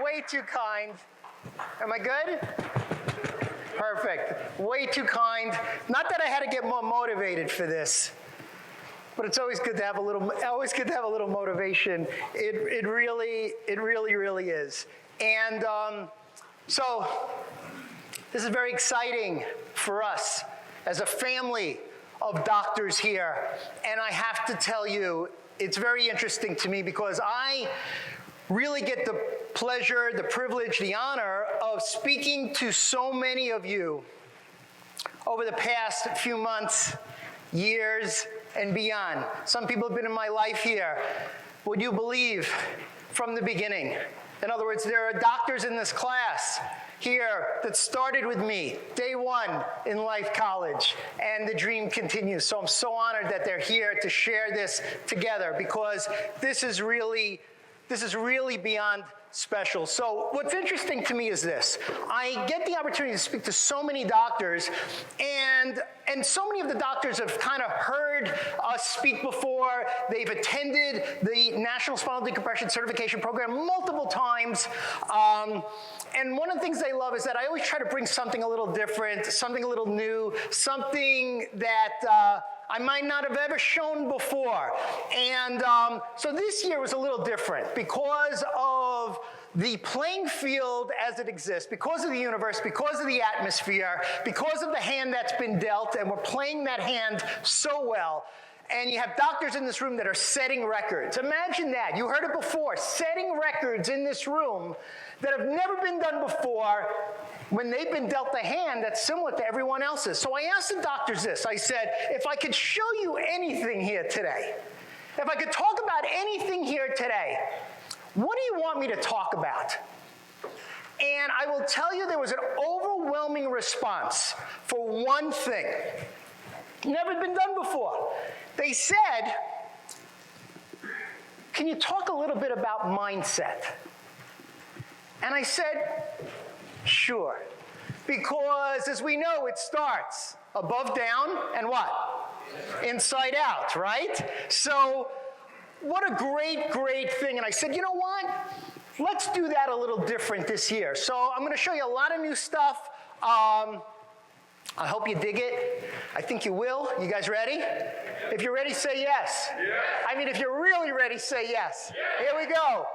way too kind. Am I good? Perfect. Way too kind. Not that I had to get more motivated for this, but it's always good to have a little motivation. It really is. And so this is very exciting for us as a family of doctors here. And I have to tell you, it's very interesting to me because I really get the pleasure, the privilege, the honor of speaking to so many of you over the past few months, years, and beyond. Some people have been in my life here. Would you believe from the beginning? In other words, there are doctors in this class here that started with me day one in Life College, and the dream continues. So I'm so honored that they're here to share this together because this is really beyond special. So what's interesting to me is this. I get the opportunity to speak to so many doctors, and so many of the doctors have kind of heard us speak before. They've attended the National Spinal Decompression Certification Program multiple times. And one of the things they love is that I always try to bring something a little different, something a little new, something that I might not have ever shown before. And so this year was a little different because of the playing field as it exists, because of the universe, because of the atmosphere, because of the hand that's been dealt, and we're playing that hand so well. And you have doctors in this room that are setting records. Imagine that. You heard it before, setting records in this room that have never been done before when they've been dealt a hand that's similar to everyone else's. So I asked the doctors this. I said, if I could show you anything here today, if I could talk about anything here today, what do you want me to talk about? And I will tell you there was an overwhelming response for one thing. Never been done before. They said, can you talk a little bit about mindset? And I said, sure. Because as we know, it starts above down and what? Inside out, right? So what a great thing. And I said, you know what? Let's do that a little different this year. So I'm going to show you a lot of new stuff. I hope you dig it. I think you will. You guys ready? If you're ready, say yes. Yes. I mean, if you're really ready, say yes. Yes. Here we go.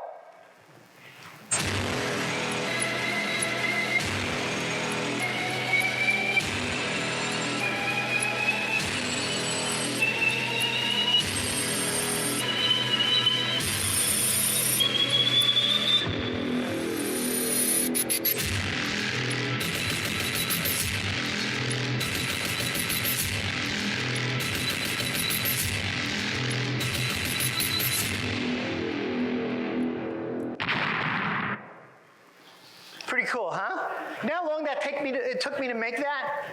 Pretty cool, huh? You know how long that it took me to make that?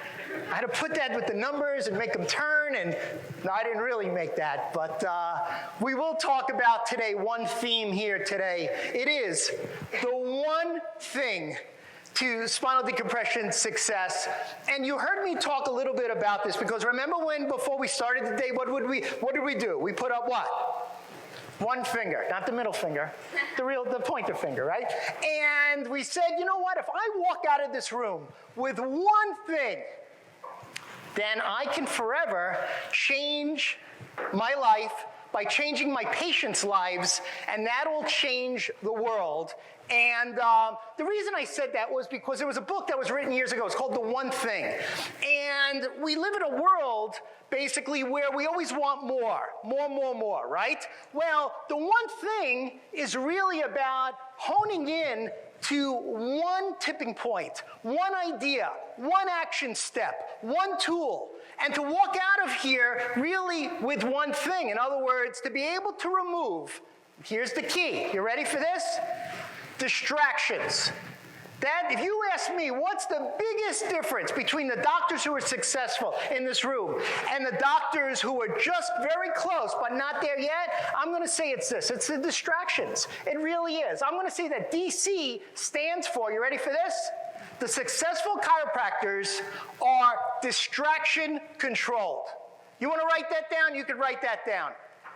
I had to put that with the numbers and make them turn, and no, I didn't really make that, but we will talk about today one theme here today. It is the one thing to spinal decompression success. And you heard me talk a little bit about this because remember when before we started the day, what did we do? We put up what? One finger, not the middle finger, the pointer finger, right? And we said, you know what, if I walk out of this room with one thing, then I can forever change my life by changing my patients' lives, and that'll change the world. And the reason I said that was because there was a book that was written years ago. It's called The One Thing. And we live in a world basically where we always want more, right? Well, the one thing is really about honing in to one tipping point, one idea, one action step, one tool, and to walk out of here really with one thing. In other words, to be able to remove, here's the key. You ready for this? Distractions. That, if you ask me, what's the biggest difference between the doctors who are successful in this room and the doctors who are just very close but not there yet, I'm going to say it's this. It's the distractions. It really is. I'm going to say that DC stands for, you ready for this? The successful chiropractors are distraction controlled. You want to write that down? You could write that down.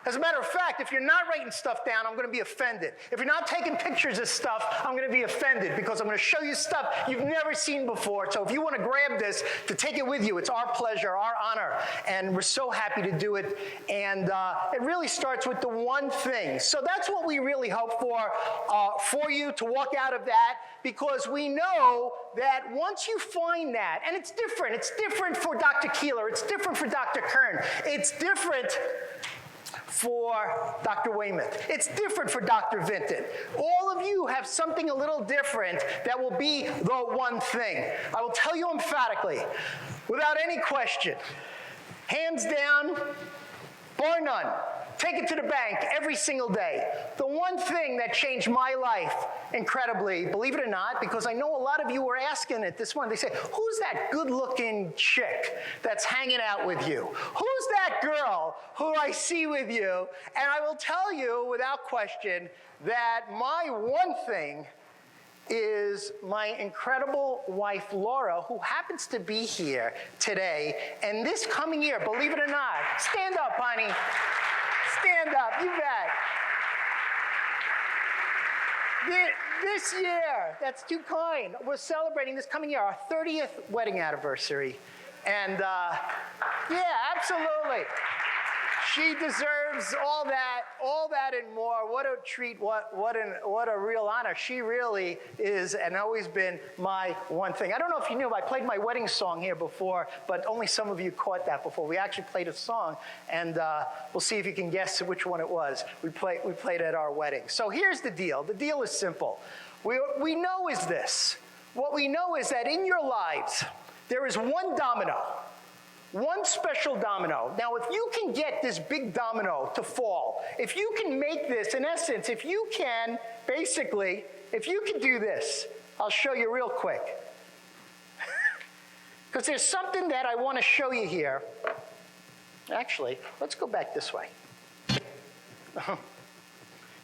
As a matter of fact, if you're not writing stuff down, I'm going to be offended. If you're not taking pictures of stuff, I'm going to be offended because I'm going to show you stuff you've never seen before. So if you want to grab this to take it with you, it's our pleasure, our honor, and we're so happy to do it. And it really starts with the one thing. So that's what we really hope for you to walk out of that, because we know that once you find that, and it's different for Dr. Keeler, it's different for Dr. Kern, it's different for Dr. Weymouth. It's different for Dr. Vinton. All of you have something a little different that will be the one thing. I will tell you emphatically, without any question, hands down, bar none, take it to the bank every single day. The one thing that changed my life incredibly, believe it or not, because I know a lot of you were asking it this morning. They say, who's that good-looking chick that's hanging out with you? Who's that girl who I see with you? And I will tell you without question that my one thing is my incredible wife, Laura, who happens to be here today. And this coming year, believe it or not, stand up, honey. Stand up, you bet. This year, that's too kind, we're celebrating this coming year, our 30th wedding anniversary. And yeah, absolutely. She deserves all that and more. What a treat, what a real honor. She really is and always been my one thing. I don't know if you knew, I played my wedding song here before, but only some of you caught that before. We actually played a song, and we'll see if you can guess which one it was. We played at our wedding. So here's the deal. The deal is simple. We know is this. What we know is that in your lives, there is one domino. One special domino. Now, if you can get this big domino to fall, if you can make this, in essence, if you can, basically, if you can do this, I'll show you real quick. Because there's something that I want to show you here. Actually, let's go back this way.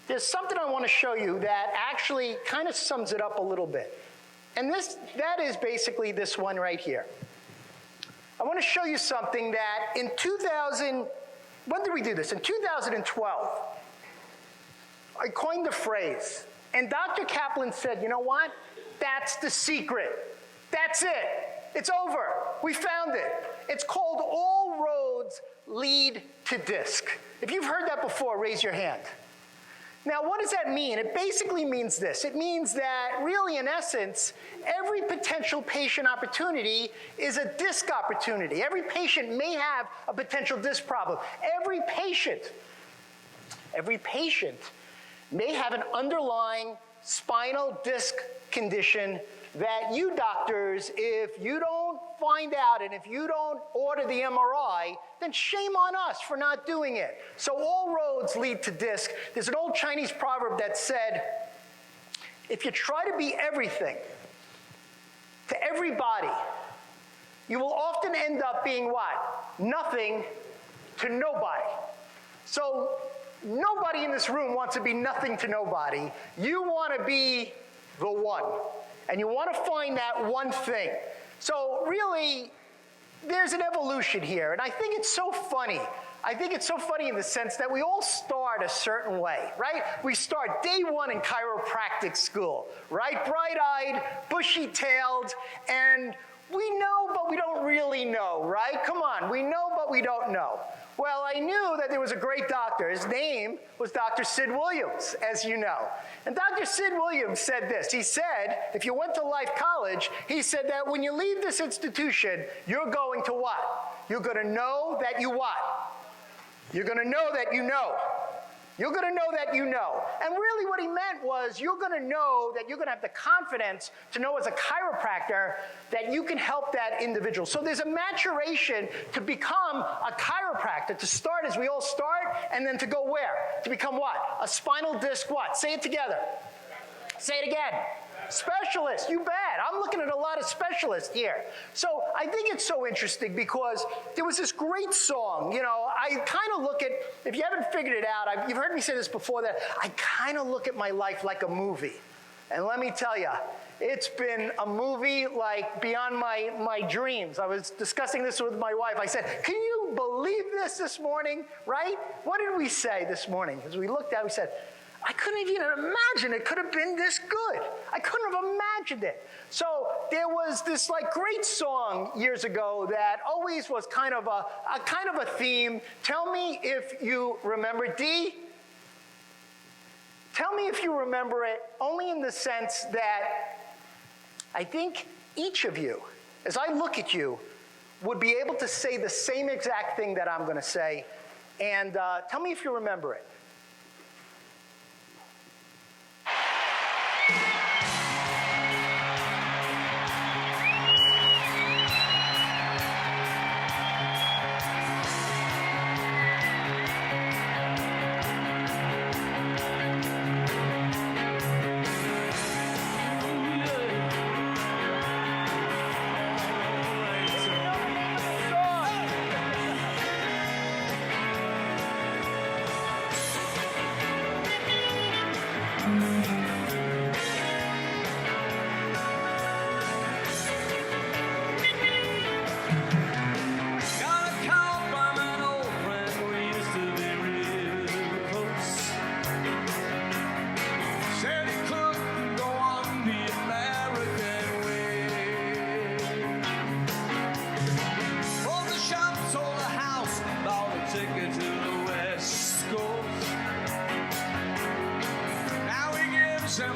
There's something I want to show you that actually kind of sums it up a little bit. And that is basically this one right here. I want to show you something that in when did we do this? In 2012, I coined the phrase, and Dr. Kaplan said, you know what? That's the secret. That's it. It's over. We found it. It's called all roads lead to DISC. If you've heard that before, raise your hand. Now, what does that mean? It basically means this. It means that really, in essence, every potential patient opportunity is a DISC opportunity. Every patient may have a potential DISC problem. Every patient may have an underlying spinal disc condition that you doctors, if you don't find out and if you don't order the MRI, then shame on us for not doing it. So all roads lead to DISC. There's an old Chinese proverb that said, if you try to be everything to everybody, you will often end up being what? Nothing to nobody. So nobody in this room wants to be nothing to nobody. You want to be the one. And you want to find that one thing. So really, there's an evolution here. And I think it's so funny. I think it's so funny in the sense that we all start a certain way, right? We start day one in chiropractic school, right? Bright-eyed, bushy-tailed, and we know, but we don't really know, right? Come on, we know, but we don't know. Well, I knew that there was a great doctor. His name was Dr. Sid Williams, as you know. And Dr. Sid Williams said this. He said, if you went to Life College, he said that when you leave this institution, you're going to what? You're going to know that you what? You're going to know that you know. You're going to know that you know. And really what he meant was you're going to know that you're going to have the confidence to know as a chiropractor that you can help that individual. So there's a maturation to become a chiropractor, to start as we all start, and then to go where? To become what? A spinal disc what? Say it together. Say it again. Specialist, you bet. I'm looking at a lot of specialists here. So I think it's so interesting because there was this great song. You know, I kind of look at, if you haven't figured it out, you've heard me say this before, that I kind of look at my life like a movie. And let me tell you, it's been a movie like beyond my dreams. I was discussing this with my wife. I said, can you believe this morning, right? What did we say this morning? As we looked at it, we said, I couldn't even imagine it could have been this good. I couldn't have imagined it. So there was this like great song years ago that always was kind of a theme. Tell me if you remember it. Dee? Tell me if you remember it, only in the sense that I think each of you, as I look at you, would be able to say the same exact thing that I'm going to say. And tell me if you remember it.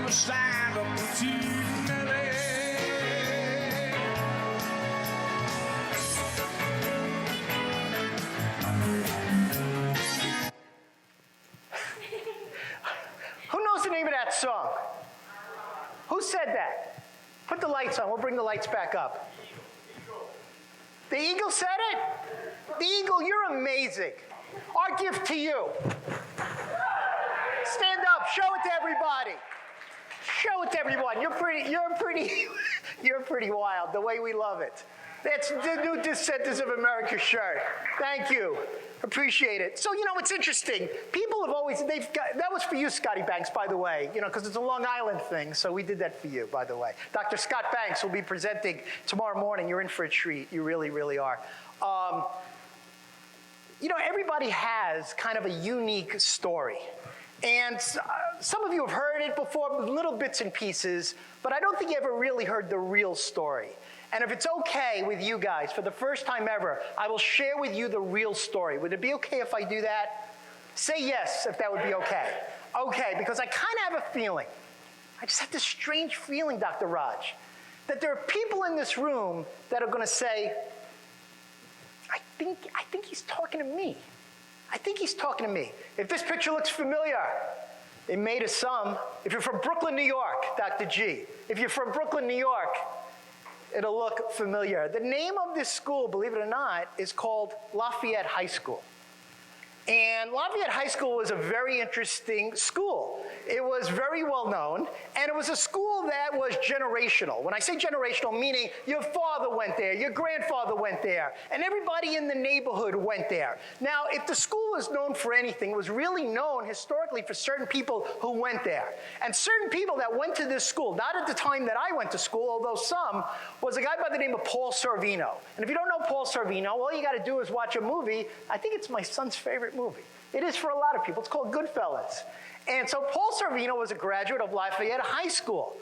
Stand up to Nelly. Who knows the name of that song? Who said that? Put the lights on. We'll bring the lights back up. The Eagle said it? The Eagle, you're amazing. Our gift to you. Stand up. Show it to everybody. Show it to everyone. You're pretty wild, the way we love it. That's the new Dissenters of America shirt. Thank you. Appreciate it. So, you know, it's interesting. People have always, that was for you, Scotty Banks, by the way, you know, because it's a Long Island thing, so we did that for you, by the way. Dr. Scott Banks will be presenting tomorrow morning. You're in for a treat. You really, really are. You know, everybody has kind of a unique story. And some of you have heard it before, little bits and pieces, but I don't think you ever really heard the real story. And if it's okay with you guys, for the first time ever, I will share with you the real story. Would it be okay if I do that? Say yes if that would be okay. Okay, because I kind of have a feeling. I just have this strange feeling, Dr. Raj, that there are people in this room that are going to say, I think he's talking to me. I think he's talking to me. If this picture looks familiar, it may to some. If you're from Brooklyn, New York, Dr. G, if you're from Brooklyn, New York, it'll look familiar. The name of this school, believe it or not, is called Lafayette High School. And Lafayette High School was a very interesting school. It was very well known, and it was a school that was generational. When I say generational, meaning your father went there, your grandfather went there, and everybody in the neighborhood went there. Now, if the school was known for anything, it was really known historically for certain people who went there. And certain people that went to this school, not at the time that I went to school, although some, was a guy by the name of Paul Sorvino. And if you don't know Paul Sorvino, all you got to do is watch a movie. I think it's my son's favorite movie. It is for a lot of people. It's called Goodfellas. And so Paul Sorvino was a graduate of Lafayette High School.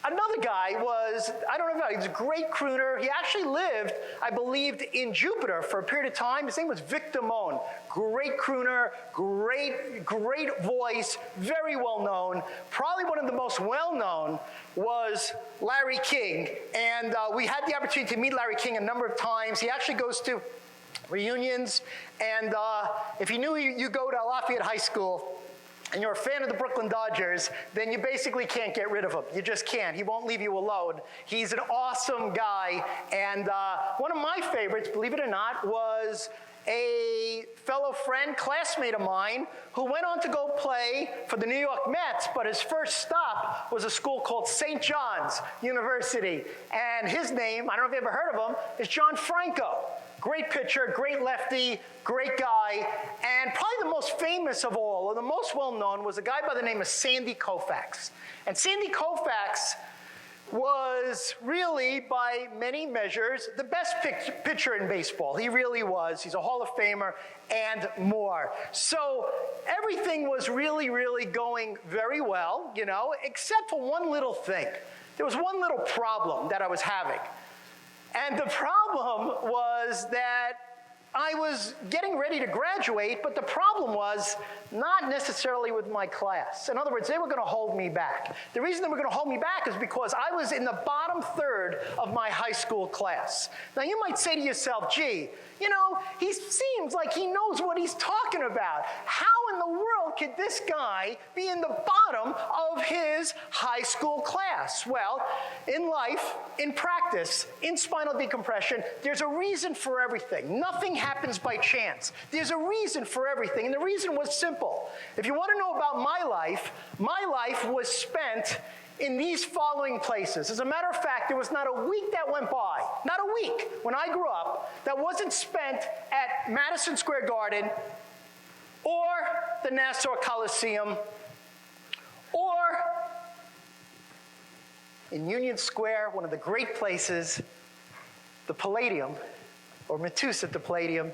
Another guy was, I don't know about, he was a great crooner. He actually lived, I believed, in Jupiter for a period of time. His name was Vic Damone. Great crooner, great voice, very well known. Probably one of the most well known was Larry King. And we had the opportunity to meet Larry King a number of times. He actually goes to reunions, and if you knew you go to Lafayette High School and you're a fan of the Brooklyn Dodgers, then you basically can't get rid of him. You just can't. He won't leave you alone. He's an awesome guy, and one of my favorites, believe it or not, was a fellow friend, classmate of mine, who went on to go play for the New York Mets, but his first stop was a school called St. John's University, and his name, I don't know if you ever heard of him, is John Franco. Great pitcher, great lefty, great guy, and probably the most famous of all, or the most well-known, was a guy by the name of Sandy Koufax. And Sandy Koufax was really, by many measures, the best pitcher in baseball. He really was. He's a Hall of Famer and more. So everything was really, really going very well, you know, except for one little thing. There was one little problem that I was having. And the problem was that I was getting ready to graduate, but the problem was not necessarily with my class. In other words, they were going to hold me back. The reason they were going to hold me back is because I was in the bottom third of my high school class. Now, you might say to yourself, gee, you know, he seems like he knows what he's talking about. How in the world could this guy be in the bottom of his high school class? Well, in life, in practice, in spinal decompression, there's a reason for everything. Nothing happens by chance. There's a reason for everything, and the reason was simple. If you want to know about my life was spent in these following places. As a matter of fact, there was not a week that went by, not a week, when I grew up, that wasn't spent at Madison Square Garden or the Nassau Coliseum or in Union Square, one of the great places, the Palladium, or Matus at the Palladium,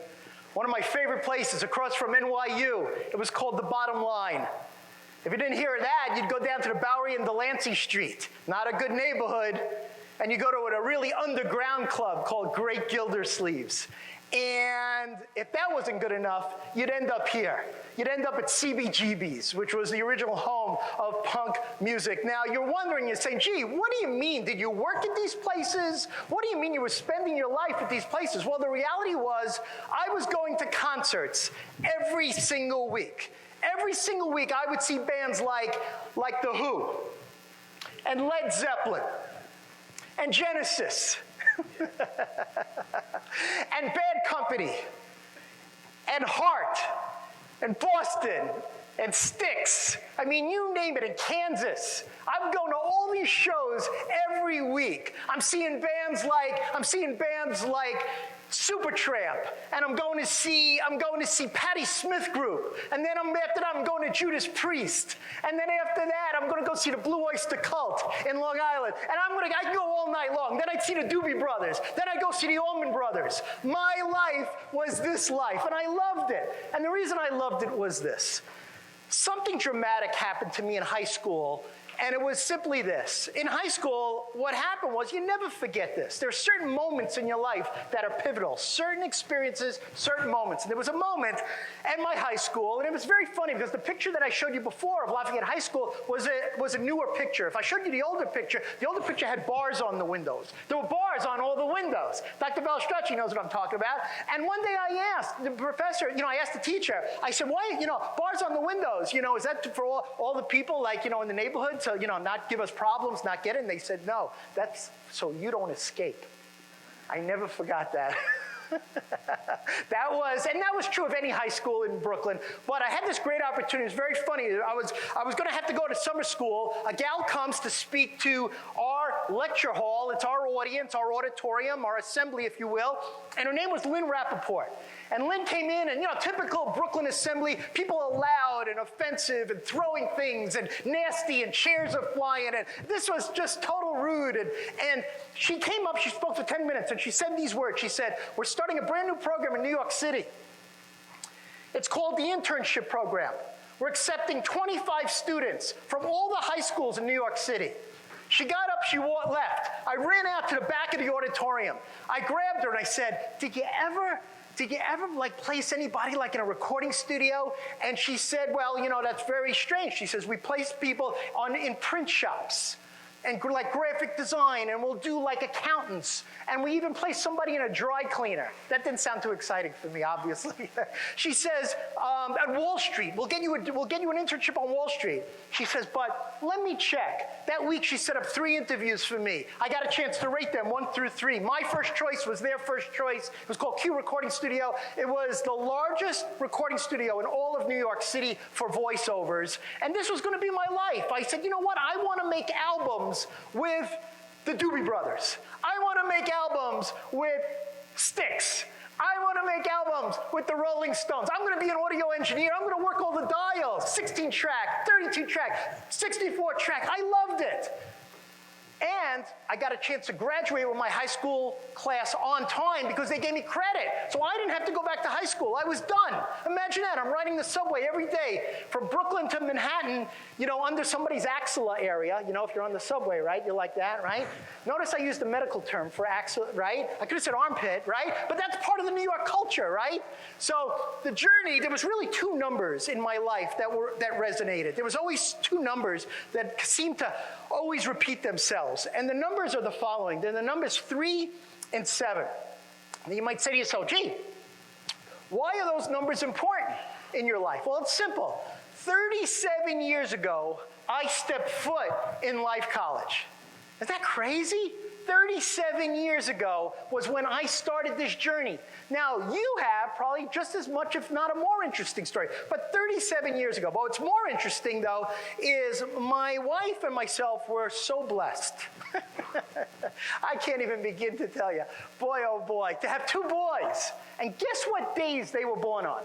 one of my favorite places across from NYU. It was called the Bottom Line. If you didn't hear of that, you'd go down to the Bowery and Delancey Street. Not a good neighborhood. And you go to a really underground club called Great Gildersleeves. And if that wasn't good enough, you'd end up here. You'd end up at CBGB's, which was the original home of punk music. Now, you're wondering, you're saying, gee, what do you mean? Did you work at these places? What do you mean you were spending your life at these places? Well, the reality was I was going to concerts every single week. Every single week, I would see bands like The Who, and Led Zeppelin, and Genesis, and Bad Company, and Heart, and Boston, and Styx. I mean, you name it, in Kansas. I'm going to all these shows every week. I'm seeing bands like Supertramp, and I'm going to see Patti Smith Group, and then after that I'm going to Judas Priest, and then after that I'm going to go see the Blue Oyster Cult in Long Island, and I can go all night long. Then I'd see the Doobie Brothers, then I'd go see the Allman Brothers. My life was this life, and I loved it. And the reason I loved it was this. Something dramatic happened to me in high school, and it was simply this. In high school, what happened was, you never forget this. There are certain moments in your life that are pivotal, certain experiences, certain moments. And there was a moment at my high school, and it was very funny because the picture that I showed you before of Lafayette High School was a newer picture. If I showed you the older picture had bars on the windows. There were bars on all the windows. Dr. Belstracci knows what I'm talking about. And one day I asked the professor, I asked the teacher, I said, why, bars on the windows, is that for all the people, in the neighborhood? So, not give us problems, not get in. They said, no, that's so you don't escape. I never forgot that. That was true of any high school in Brooklyn. But I had this great opportunity. It was very funny. I was going to have to go to summer school. A gal comes to speak to our lecture hall. It's our audience, our auditorium, our assembly, if you will. And her name was Lynn Rappaport. And Lynn came in, and typical Brooklyn assembly, people are loud and offensive and throwing things and nasty, and chairs are flying, and this was just total rude. And she came up, she spoke for 10 minutes, and she said these words. She said, we're starting a brand new program in New York City. It's called the internship program. We're accepting 25 students from all the high schools in New York City. She got up, she left. I ran out to the back of the auditorium. I grabbed her and I said, did you ever place anybody in a recording studio? And she said, well, that's very strange. She says, we place people in print shops and graphic design, and we'll do accountants, and we even place somebody in a dry cleaner. That didn't sound too exciting for me, obviously. She says, at Wall Street, we'll get you an internship on Wall Street. She says, but let me check. That week she set up 3 interviews for me. I got a chance to rate them 1 through 3. My first choice was their first choice. It was called Q Recording Studio. It was the largest recording studio in all of New York City for voiceovers, and this was going to be my life. I said, you know what? I want to make albums with the Doobie Brothers. I want to make albums with Styx. I want to make albums with the Rolling Stones. I'm going to be an audio engineer. I'm going to work all the dials, 16 track, 32 track, 64 track. I loved it. And I got a chance to graduate with my high school class on time because they gave me credit. So I didn't have to go back to high school. I was done. Imagine that. I'm riding the subway every day from Brooklyn to Manhattan, under somebody's axilla area. If you're on the subway, right? You're like that, right? Notice I used the medical term for axilla, right? I could have said armpit, right? But that's part of the New York culture, right? So the journey, there was really two numbers in my life that resonated. There was always two numbers that seemed to always repeat themselves. And the numbers are the following. They're the numbers 3 and 7. And you might say to yourself, gee, why are those numbers important in your life? Well, it's simple. 37 years ago, I stepped foot in Life College. Is that crazy? 37 years ago was when I started this journey. Now, you have probably just as much, if not a more interesting story, but 37 years ago. But what's more interesting, though, is my wife and myself were so blessed. I can't even begin to tell you. Boy, oh boy, to have 2 boys. And guess what days they were born on?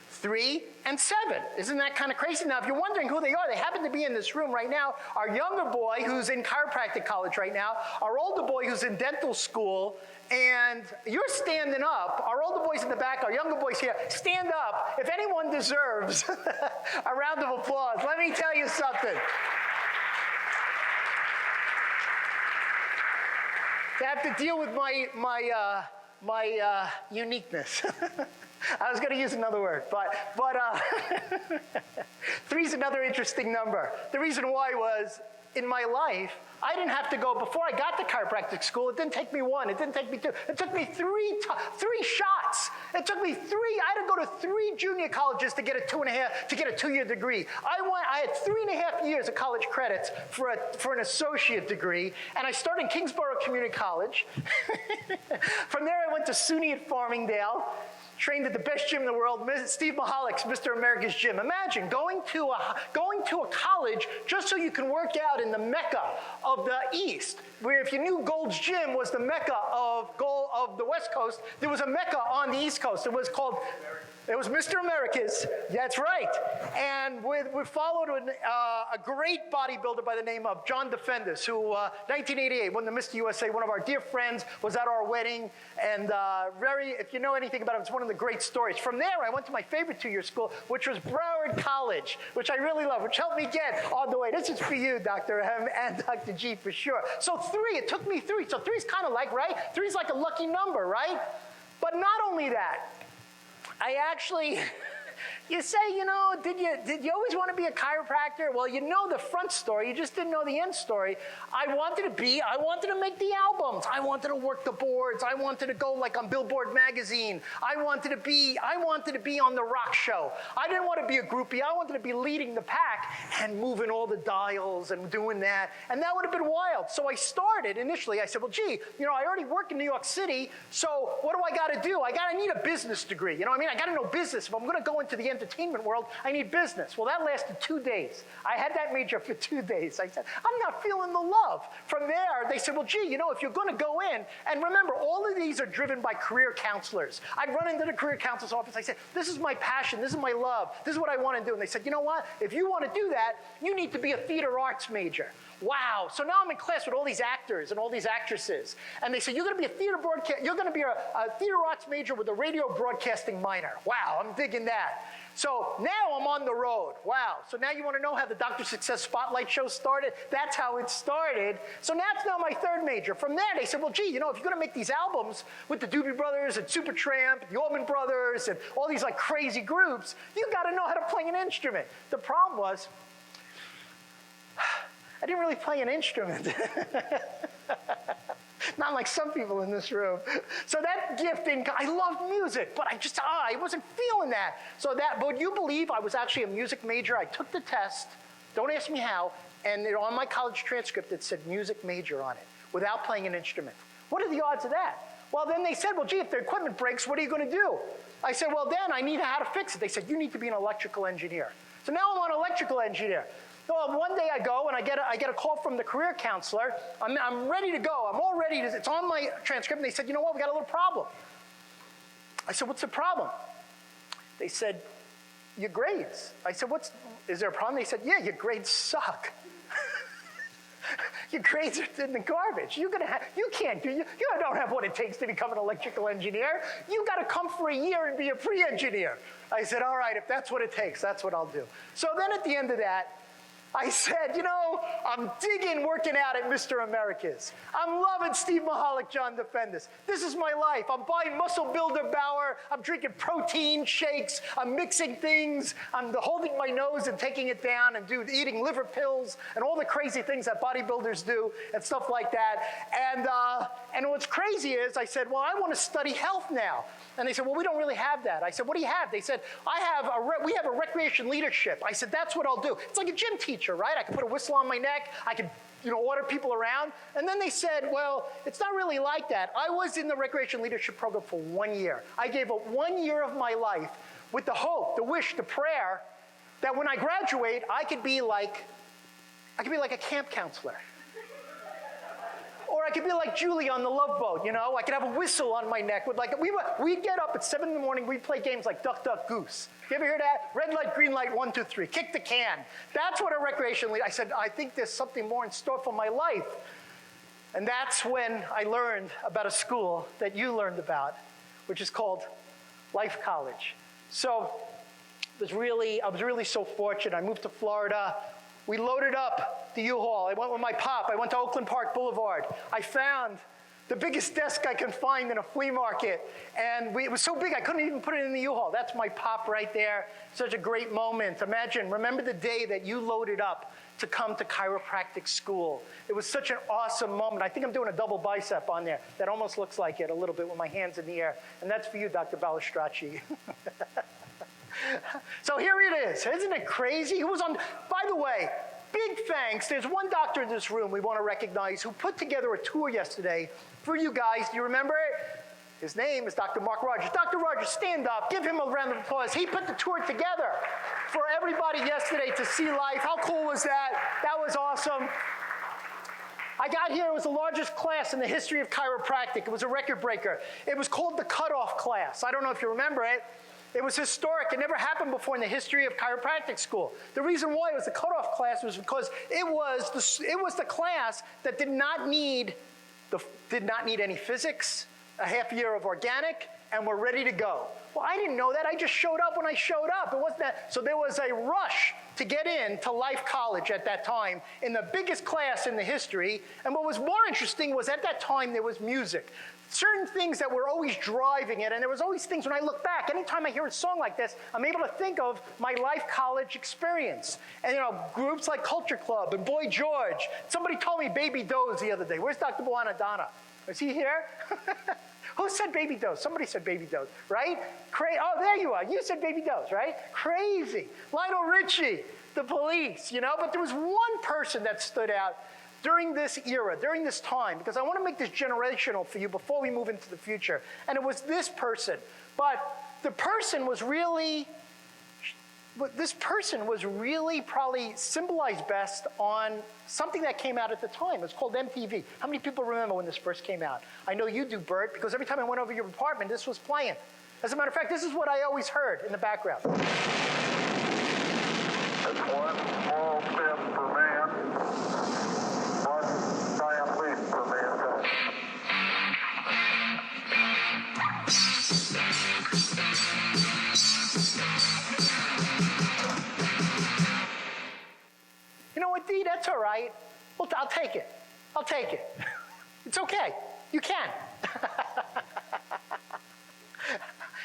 3 and 7. Isn't that kind of crazy? Now, if you're wondering who they are, they happen to be in this room right now. Our younger boy, who's in chiropractic college right now, our older boy, who's in dental school, and you're standing up. Our older boy's in the back, our younger boy's here. Stand up. If anyone deserves a round of applause, let me tell you something. To have to deal with my uniqueness. I was going to use another word, but 3's another interesting number. The reason why was, in my life, I didn't have to go, before I got to chiropractic school, it didn't take me 1, it didn't take me 2, it took me 3 shots. It took me 3, I had to go to 3 junior colleges to get a 2-year degree. I had 3.5 years of college credits for an associate degree, and I started in Kingsborough Community College. From there, I went to SUNY at Farmingdale, trained at the best gym in the world, Steve Mihalik's Mr. America's Gym. Imagine going to a college just so you can work out in the Mecca of the East, where if you knew Gold's Gym was the Mecca of the West Coast, there was a Mecca on the East Coast. It was Mr. America's. That's right. And we followed a great bodybuilder by the name of John Defendis, who 1988 won the Mr. USA. One of our dear friends was at our wedding, and if you know anything about him, it's one of the great stories. From there, I went to my favorite 2-year school, which was Broward College, which I really love, which helped me get on the way. This is for you, Dr. M and Dr. G, for sure. So 3, it took me 3. So 3's kind of like, right? 3's like a lucky number, right? But not only that, I actually, you say, did you always want to be a chiropractor? Well, you know the front story, you just didn't know the end story. I wanted to make the albums. I wanted to work the boards. I wanted to go like on Billboard magazine. I wanted to be on the rock show. I didn't want to be a groupie. I wanted to be leading the pack and moving all the dials and doing that. And that would have been wild. So I started initially, I said, well, gee, I already work in New York City, so what do I got to do? I need a business degree. I got to know business. If I'm going to go into the entertainment world, I need business. Well, that lasted 2 days. I had that major for 2 days. I said, I'm not feeling the love. From there, they said, well, gee, if you're going to go in, and remember, all of these are driven by career counselors. I'd run into the career counselor's office. I said, this is my passion. This is my love. This is what I want to do. And they said, you know what? If you want to do that, you need to be a theater arts major. Wow. So now I'm in class with all these actors and all these actresses. And they said, you're going to be a theater arts major with a radio broadcasting minor. Wow, I'm digging that. So now I'm on the road. Wow. So now you want to know how the Dr. Success Spotlight show started? That's how it started. So that's now my 3rd major. From there, they said, well, gee, if you're going to make these albums with the Doobie Brothers and Supertramp, the Allman Brothers, and all these like crazy groups, you got to know how to play an instrument. The problem was, I didn't really play an instrument. Not like some people in this room. So that gift didn't come. I loved music, but I wasn't feeling that. But would you believe I was actually a music major? I took the test, don't ask me how, and on my college transcript it said music major on it, without playing an instrument. What are the odds of that? Well, then they said, well, gee, if the equipment breaks, what are you going to do? I said, well, then I need how to fix it. They said, you need to be an electrical engineer. So now I'm an electrical engineer. So one day I go and I get a call from the career counselor. I'm ready to go. I'm all ready. It's on my transcript. And they said, you know what? We got a little problem. I said, what's the problem? They said, your grades. I said, is there a problem? They said, yeah, your grades suck. Your grades are in the garbage. You don't have what it takes to become an electrical engineer. You got to come for a year and be a pre-engineer. I said, all right, if that's what it takes, that's what I'll do. So then at the end of that, I said, I'm digging working out at Mr. America's. I'm loving Steve Mahalik, John Defendis. This is my life. I'm buying Muscle Builder Bauer. I'm drinking protein shakes. I'm mixing things. I'm holding my nose and taking it down and eating liver pills and all the crazy things that bodybuilders do and stuff like that. And what's crazy is I said, well, I want to study health now. And they said, well, we don't really have that. I said, what do you have? They said, we have a recreation leadership. I said, that's what I'll do. It's like a gym teacher, right? I can put a whistle on my neck. I can order people around. And then they said, well, it's not really like that. I was in the recreation leadership program for 1 year. I gave up 1 year of my life with the hope, the wish, the prayer that when I graduate, I could be like a camp counselor. Or I could be like Julie on the Love Boat, I could have a whistle on my neck with we'd get up at 7 in the morning, we'd play games like Duck, Duck, Goose. You ever hear that? Red light, green light, 1, 2, 3, kick the can. That's what a recreation leader, I said, I think there's something more in store for my life. And that's when I learned about a school that you learned about, which is called Life College. So I was really so fortunate. I moved to Florida. We loaded up the U-Haul. I went with my pop. I went to Oakland Park Boulevard. I found the biggest desk I can find in a flea market. And it was so big, I couldn't even put it in the U-Haul. That's my pop right there. Such a great moment. Remember the day that you loaded up to come to chiropractic school. It was such an awesome moment. I think I'm doing a double bicep on there. That almost looks like it a little bit with my hands in the air. And that's for you, Dr. Balistracci. So here it is. Isn't it crazy? By the way, big thanks. There's one doctor in this room we want to recognize who put together a tour yesterday for you guys. Do you remember it? His name is Dr. Mark Rogers. Dr. Rogers, stand up. Give him a round of applause. He put the tour together for everybody yesterday to see life. How cool was that? That was awesome. I got here, it was the largest class in the history of chiropractic. It was a record breaker. It was called the cutoff class. I don't know if you remember it. It was historic. It never happened before in the history of chiropractic school. The reason why it was the cutoff class was because it was the class that did not need any physics, a half year of organic, and we're ready to go. Well, I didn't know that. I just showed up when I showed up. It wasn't that. So there was a rush to get into Life College at that time in the biggest class in the history. And what was more interesting was at that time there was music. Certain things that were always driving it, and there was always things when I look back, anytime I hear a song like this, I'm able to think of my Life College experience. And groups like Culture Club and Boy George. Somebody told me Baby Doze the other day. Where's Dr. Buonadonna? Is he here? Who said Baby Doze? Somebody said Baby Doze, right? Oh, there you are. You said Baby Doze, right? Crazy. Lionel Richie, The Police, But there was one person that stood out during this era, during this time, because I want to make this generational for you before we move into the future. And it was this person. But the person was really, probably symbolized best on something that came out at the time. It was called MTV. How many people remember when this first came out? I know you do, Bert, because every time I went over your apartment, this was playing. As a matter of fact, this is what I always heard in the background. It's one small step for man, one giant leap for mankind. You know what, Dee? That's all right. Well, I'll take it. I'll take it. It's okay. You can.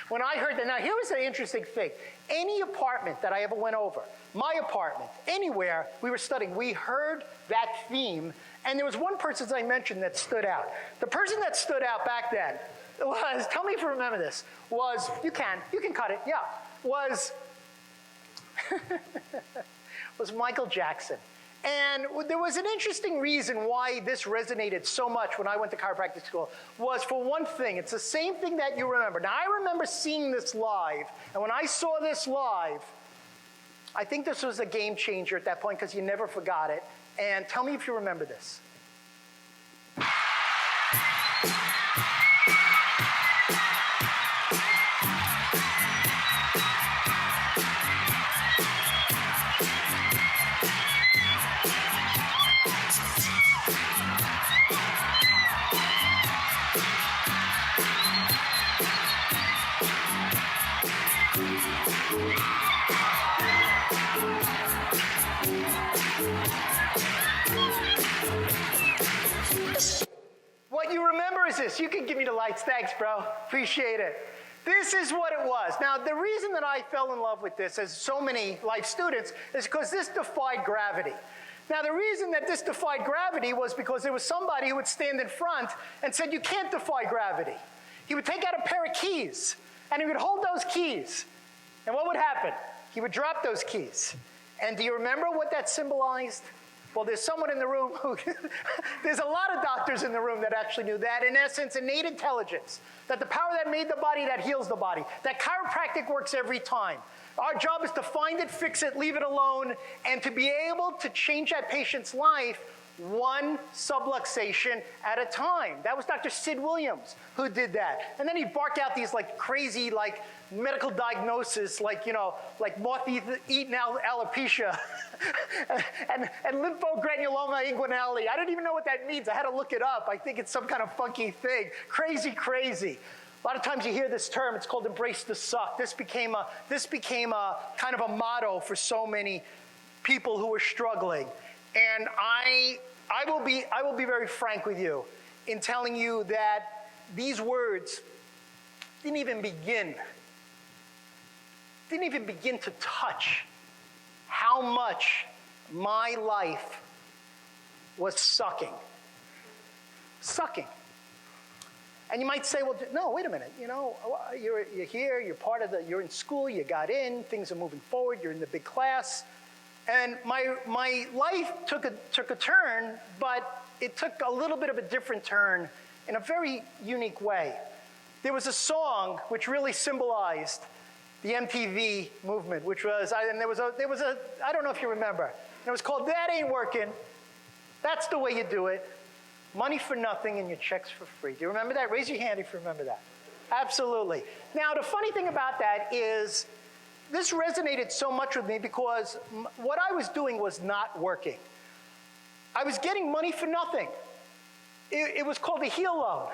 When I heard that, now here was an interesting thing. Any apartment that I ever went over, my apartment, anywhere we were studying, we heard that theme, and there was one person, as I mentioned, that stood out. The person that stood out back then was, tell me if you remember this, was, you can cut it, yeah, was Michael Jackson. And there was an interesting reason why this resonated so much when I went to chiropractic school, was for one thing, it's the same thing that you remember. Now, I remember seeing this live, and when I saw this live, I think this was a game changer at that point because you never forgot it. And tell me if you remember this. Moses, you can give me the lights. Thanks, bro. Appreciate it. This is what it was. Now, the reason that I fell in love with this, as so many life students, is because this defied gravity. Now, the reason that this defied gravity was because there was somebody who would stand in front and said, you can't defy gravity. He would take out a pair of keys, and he would hold those keys. And what would happen? He would drop those keys. And do you remember what that symbolized? Well, there's someone in the room who, there's a lot of doctors in the room that actually knew that. In essence, innate intelligence, that the power that made the body, that heals the body, that chiropractic works every time. Our job is to find it, fix it, leave it alone, and to be able to change that patient's life one subluxation at a time. That was Dr. Sid Williams who did that. And then he'd bark out these like crazy like medical diagnosis, like, you know, like moth-eaten alopecia and lymphogranuloma inguinale. I don't even know what that means. I had to look it up. I think it's some kind of funky thing. Crazy, crazy. A lot of times you hear this term, it's called embrace the suck. This became a kind of a motto for so many people who were struggling. And I will be very frank with you in telling you that these words didn't even begin to touch how much my life was sucking. Sucking. And you might say, well, no, wait a minute. You know, you're here, you're in school, you got in, things are moving forward, you're in the big class. And my life took a turn, but it took a little bit of a different turn in a very unique way. There was a song which really symbolized the MTV movement, which was, I don't know if you remember, and it was called That Ain't Working. That's the way you do it. Money for nothing and your checks for free. Do you remember that? Raise your hand if you remember that. Absolutely. Now, the funny thing about that is this resonated so much with me because what I was doing was not working. I was getting money for nothing. It was called a HEAL loan.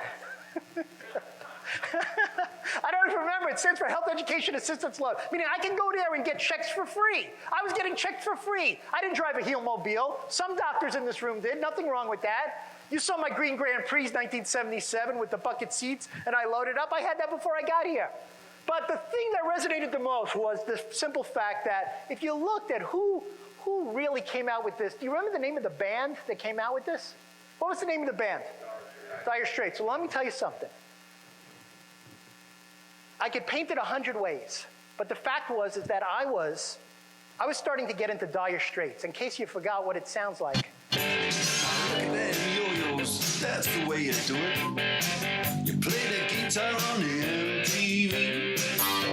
I don't even remember. It stands for Health Education Assistance Loan. Meaning I can go there and get checks for free. I was getting checked for free. I didn't drive a HEAL mobile. Some doctors in this room did. Nothing wrong with that. You saw my green Grand Prix 1977 with the bucket seats, and I loaded up. I had that before I got here. But the thing that resonated the most was the simple fact that if you looked at who really came out with this, do you remember the name of the band that came out with this? What was the name of the band? Dire Straits. So let me tell you something. I could paint it 100 ways, but the fact is that I was starting to get into dire straits. In case you forgot what it sounds like. Look at them yo-yos, that's the way you do it. You play the guitar on the MTV.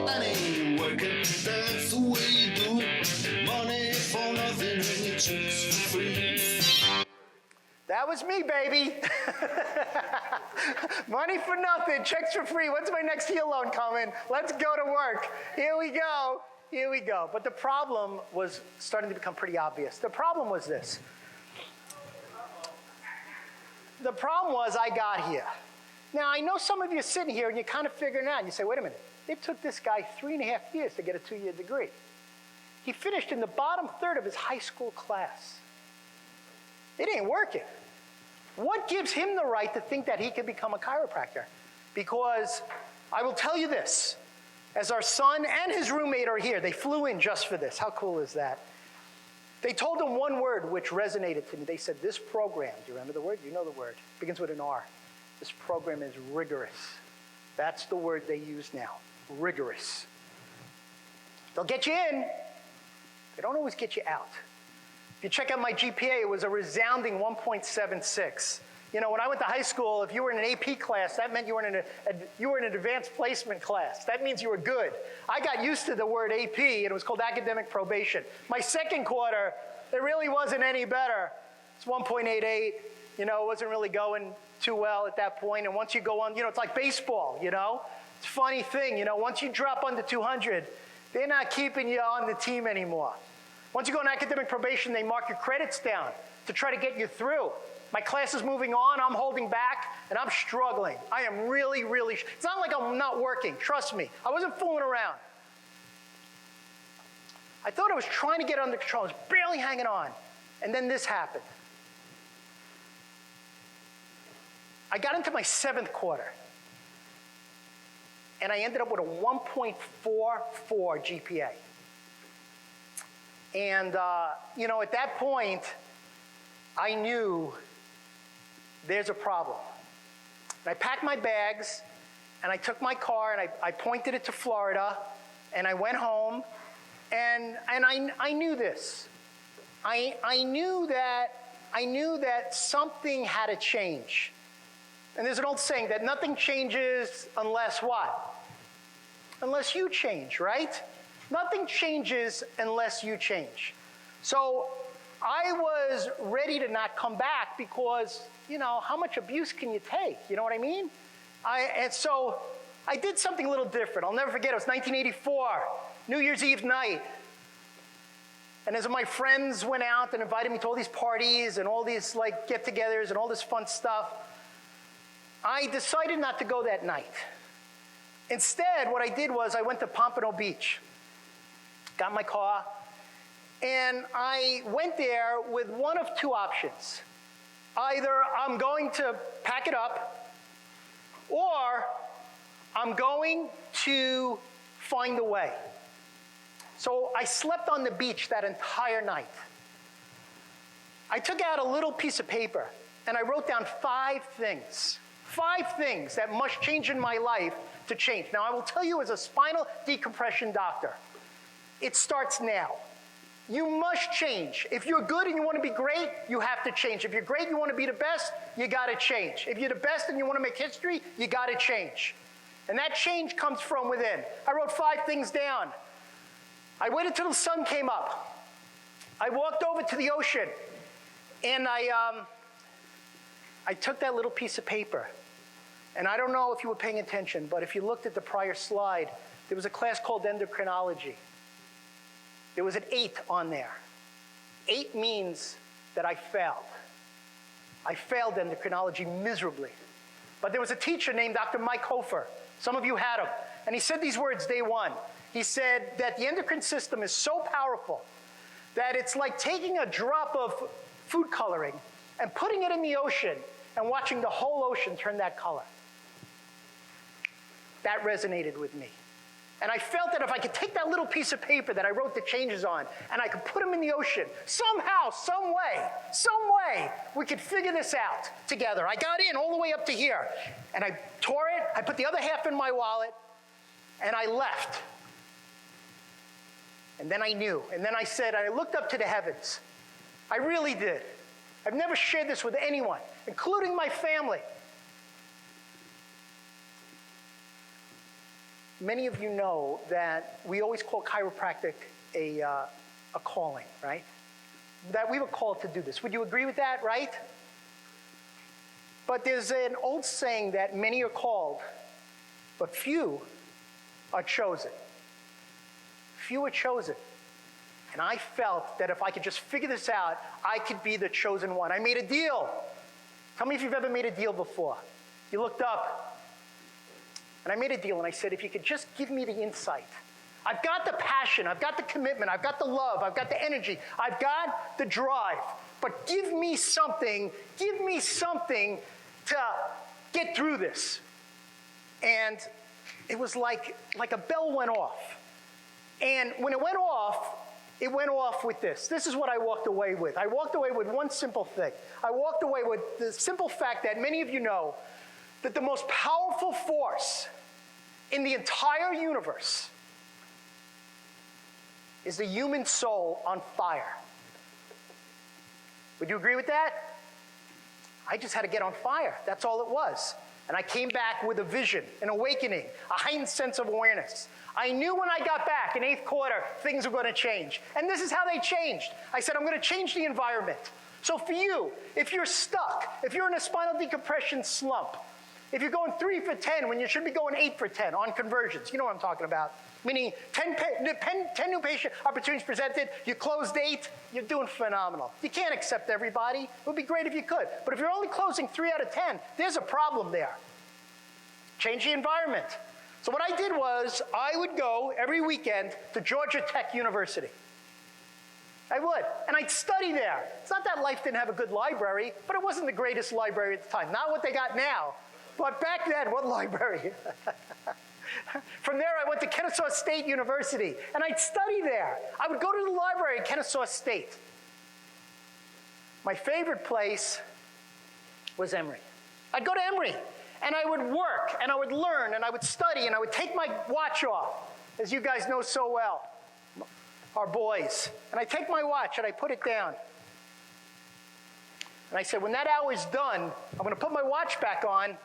That ain't working, that's the way you do it. Money for nothing and your chicks for free. That was me, baby. Money for nothing, checks for free. When's my next HEAL loan coming? Let's go to work. Here we go. Here we go. But the problem was starting to become pretty obvious. The problem was this. The problem was I got here. Now, I know some of you are sitting here and you're kind of figuring it out. And you say, wait a minute. It took this guy 3.5 years to get a 2-year degree. He finished in the bottom third of his high school class. It ain't working. What gives him the right to think that he could become a chiropractor? Because I will tell you this, as our son and his roommate are here, they flew in just for this. How cool is that? They told him one word which resonated to me. They said, this program, do you remember the word? You know the word. It begins with an R. This program is rigorous. That's the word they use now, rigorous. They'll get you in. They don't always get you out. If you check out my GPA, it was a resounding 1.76. You know, when I went to high school, if you were in an AP class, that meant you were in an advanced placement class. That means you were good. I got used to the word AP, and it was called academic probation. My second quarter, it really wasn't any better. It's 1.88. You know, it wasn't really going too well at that point. And once you go on, you know, it's like baseball, you know? It's a funny thing, you know, once you drop under 200, they're not keeping you on the team anymore. Once you go on academic probation, they mark your credits down to try to get you through. My class is moving on, I'm holding back, and I'm struggling. I am really, it's not like I'm not working, trust me. I wasn't fooling around. I thought I was trying to get under control, I was barely hanging on. And then this happened. I got into my 7th quarter, and I ended up with a 1.44 GPA. And, at that point, I knew there's a problem. And I packed my bags, and I took my car, and I pointed it to Florida, and I went home, and I knew this. I knew that something had to change. And there's an old saying that nothing changes unless what? Unless you change, right? Nothing changes unless you change. So I was ready to not come back because, how much abuse can you take? You know what I mean? And so I did something a little different. I'll never forget, it was 1984, New Year's Eve night. And as my friends went out and invited me to all these parties and all these get-togethers and all this fun stuff, I decided not to go that night. Instead, what I did was I went to Pompano Beach, got my car, and I went there with one of two options. Either I'm going to pack it up, or I'm going to find a way. So I slept on the beach that entire night. I took out a little piece of paper, and I wrote down 5 things that must change in my life to change. Now, I will tell you as a spinal decompression doctor, it starts now. You must change. If you're good and you want to be great, you have to change. If you're great and you want to be the best, you got to change. If you're the best and you want to make history, you got to change. And that change comes from within. I wrote 5 things down. I waited till the sun came up. I walked over to the ocean, and I took that little piece of paper. And I don't know if you were paying attention, but if you looked at the prior slide, there was a class called endocrinology. There was an 8 on there. 8 means that I failed. I failed endocrinology miserably. But there was a teacher named Dr. Mike Hofer. Some of you had him. And he said these words day one. He said that the endocrine system is so powerful that it's like taking a drop of food coloring and putting it in the ocean and watching the whole ocean turn that color. That resonated with me. And I felt that if I could take that little piece of paper that I wrote the changes on and I could put them in the ocean, somehow, some way, we could figure this out together. I got in all the way up to here, and I tore it, I put the other half in my wallet, and I left. And then I knew, and then I said, I looked up to the heavens. I really did. I've never shared this with anyone, including my family. Many of you know that we always call chiropractic a calling, right? That we were called to do this. Would you agree with that, right? But there's an old saying that many are called, but few are chosen. Few are chosen. And I felt that if I could just figure this out, I could be the chosen one. I made a deal. Tell me if you've ever made a deal before. You looked up, and I made a deal, and I said, if you could just give me the insight. I've got the passion, I've got the commitment, I've got the love, I've got the energy, I've got the drive, but give me something to get through this. And it was like a bell went off. And when it went off with this. This is what I walked away with. I walked away with one simple thing. I walked away with the simple fact that many of you know that the most powerful force in the entire universe is the human soul on fire. Would you agree with that? I just had to get on fire. That's all it was. And I came back with a vision, an awakening, a heightened sense of awareness. I knew when I got back in 8th quarter, things were going to change. And this is how they changed. I said, I'm going to change the environment. So for you, if you're stuck, if you're in a spinal decompression slump, if you're going 3 for 10 when you should be going 8 for 10 on conversions, you know what I'm talking about. Meaning 10 new patient opportunities presented, you closed 8, you're doing phenomenal. You can't accept everybody. It would be great if you could. But if you're only closing 3 out of 10, there's a problem there. Change the environment. So what I did was I would go every weekend to Georgia Tech University. I would. And I'd study there. It's not that Life didn't have a good library, but it wasn't the greatest library at the time. Not what they got now. But back then, what library? From there, I went to Kennesaw State University, and I'd study there. I would go to the library at Kennesaw State. My favorite place was Emory. I'd go to Emory, and I would work, and I would learn, and I would study, and I would take my watch off, as you guys know so well, our boys. And I'd take my watch, and I put it down. And I said, when that hour's done, I'm going to put my watch back on,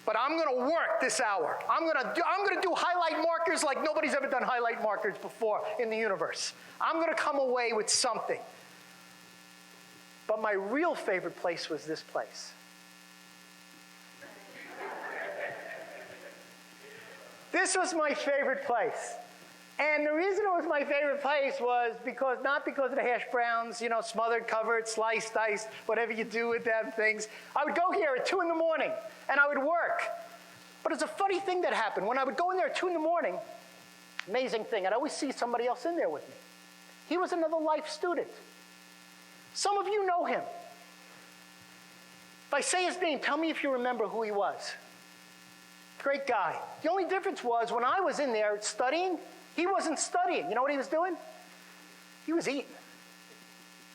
but I'm going to work this hour. I'm going to do highlight markers like nobody's ever done highlight markers before in the universe. I'm going to come away with something. But my real favorite place was this place. This was my favorite place. And the reason it was my favorite place was not because of the hash browns, you know, smothered, covered, sliced, diced, whatever you do with them things. I would go here at 2 in the morning, and I would work. But it's a funny thing that happened. When I would go in there at 2 in the morning, amazing thing, I'd always see somebody else in there with me. He was another Life student. Some of you know him. If I say his name, tell me if you remember who he was. Great guy. The only difference was when I was in there studying, he wasn't studying. You know what he was doing? He was eating.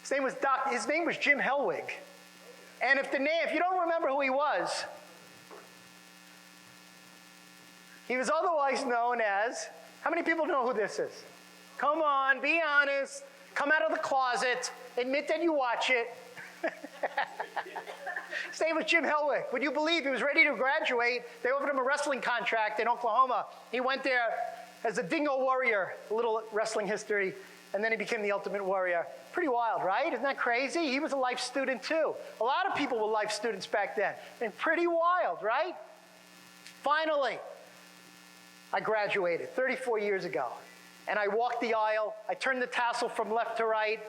His name was Jim Hellwig. And if you don't remember who he was otherwise known as, how many people know who this is? Come on, be honest. Come out of the closet. Admit that you watch it. His name was Jim Hellwig. Would you believe he was ready to graduate? They offered him a wrestling contract in Oklahoma. He went there as a Dingo Warrior, a little wrestling history, and then he became the Ultimate Warrior. Pretty wild, right? Isn't that crazy? He was a Life student too. A lot of people were Life students back then. And pretty wild, right? Finally, I graduated 34 years ago. And I walked the aisle. I turned the tassel from left to right.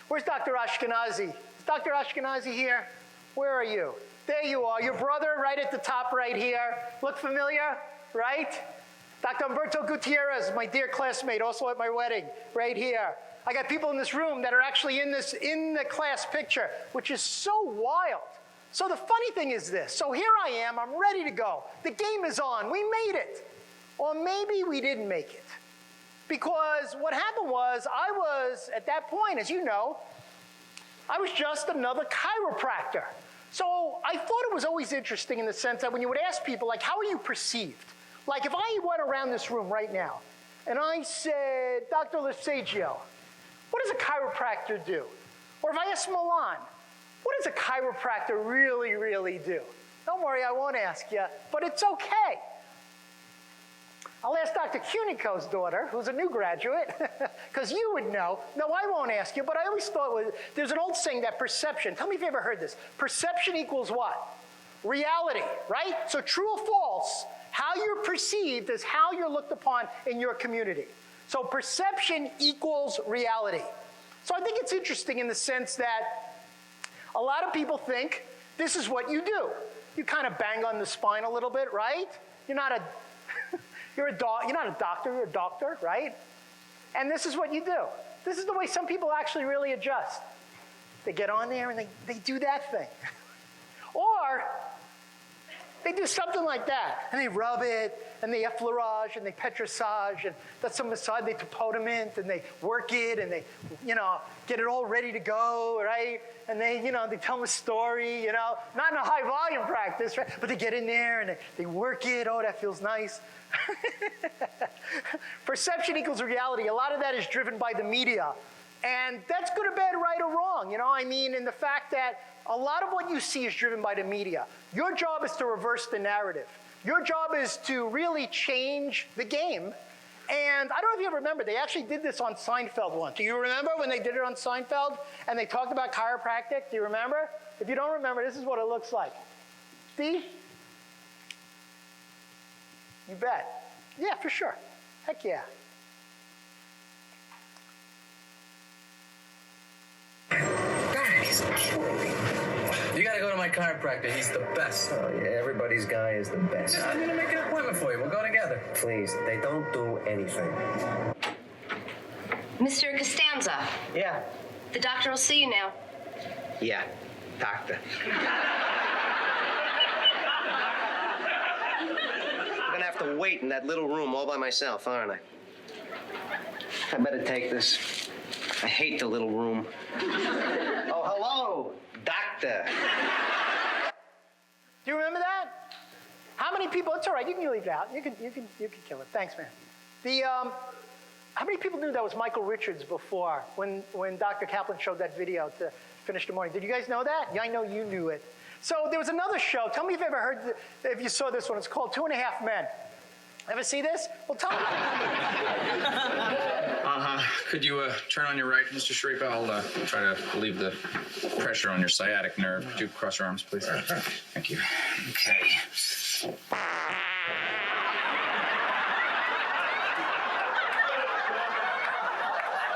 Where's Dr. Ashkenazi? Is Dr. Ashkenazi here? Where are you? There you are. Your brother right at the top right here. Look familiar, right? Dr. Humberto Gutierrez, my dear classmate, also at my wedding, right here. I got people in this room that are actually in the class picture, which is so wild. So the funny thing is this. So here I am. I'm ready to go. The game is on. We made it. Or maybe we didn't make it. Because what happened was, I was, at that point, as you know, I was just another chiropractor. So I thought it was always interesting in the sense that when you would ask people, like, how are you perceived? Like, if I went around this room right now, and I said, Dr. Lesagio, what does a chiropractor do? Or if I asked Milan, what does a chiropractor really, really do? Don't worry, I won't ask you, but it's okay. I'll ask Dr. Cunico's daughter, who's a new graduate, because you would know. No, I won't ask you, but I always thought, there's an old saying that perception, tell me if you ever heard this, perception equals what? Reality, right? So true or false, how you're perceived is how you're looked upon in your community. So perception equals reality. So I think it's interesting in the sense that a lot of people think this is what you do. You kind of bang on the spine a little bit, right? You're not a doctor, you're a doctor, right? And this is what you do. This is the way some people actually really adjust. They get on there and they do that thing. Or they do something like that, and they rub it, and they effleurage, and they petrissage, and that's some massage, they tapotement, and they work it, and they, get it all ready to go, right? And they, they tell them a story, not in a high volume practice, right? But they get in there, and they work it, oh, that feels nice. Perception equals reality. A lot of that is driven by the media. And that's good or bad, right or wrong, in the fact that a lot of what you see is driven by the media. Your job is to reverse the narrative. Your job is to really change the game. And I don't know if you remember, they actually did this on Seinfeld once. Do you remember when they did it on Seinfeld? And they talked about chiropractic? Do you remember? If you don't remember, this is what it looks like. See? You bet. Yeah, for sure. Heck yeah. He's killing me. You gotta go to my chiropractor. He's the best. Oh, yeah, everybody's guy is the best. I'm gonna make an appointment for you. We'll go together. Please, they don't do anything. Mr. Costanza, Yeah. The doctor will see you now. Yeah, doctor. I'm gonna have to wait in that little room all by myself, aren't I? I better take this. I hate the little room. Oh, hello, doctor. Do you remember that? How many people? It's all right. You can leave it out. You can kill it. Thanks, man. How many people knew that was Michael Richards before when Dr. Kaplan showed that video to Finish the Morning? Did you guys know that? Yeah, I know you knew it. So there was another show. Tell me if you ever heard, if you saw this one. It's called 2.5 Men. Ever see this? Well, tell me. Could you turn on your right, Mr. Sharif? I'll try to relieve the pressure on your sciatic nerve. Could you cross your arms, please? Thank you. Okay.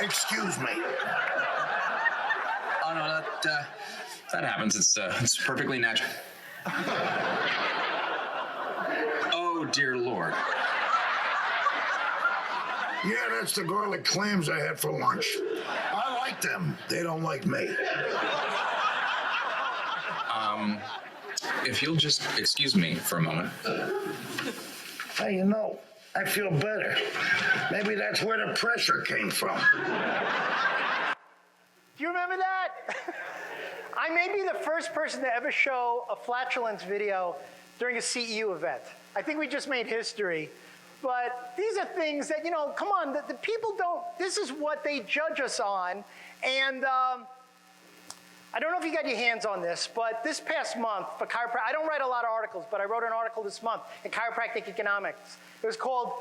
Excuse me. Oh no, that happens. It's perfectly natural. Oh dear Lord. Yeah, that's the garlic clams I had for lunch. I like them. They don't like me. If you'll just excuse me for a moment. Hey, you know, I feel better. Maybe that's where the pressure came from. Do you remember that? I may be the first person to ever show a flatulence video during a CEU event. I think we just made history. But these are things that, you know, come on, the people don't, this is what they judge us on. And I don't know if you got your hands on this, but this past month for chiropractic, I don't write a lot of articles, but I wrote an article this month in Chiropractic Economics. It was called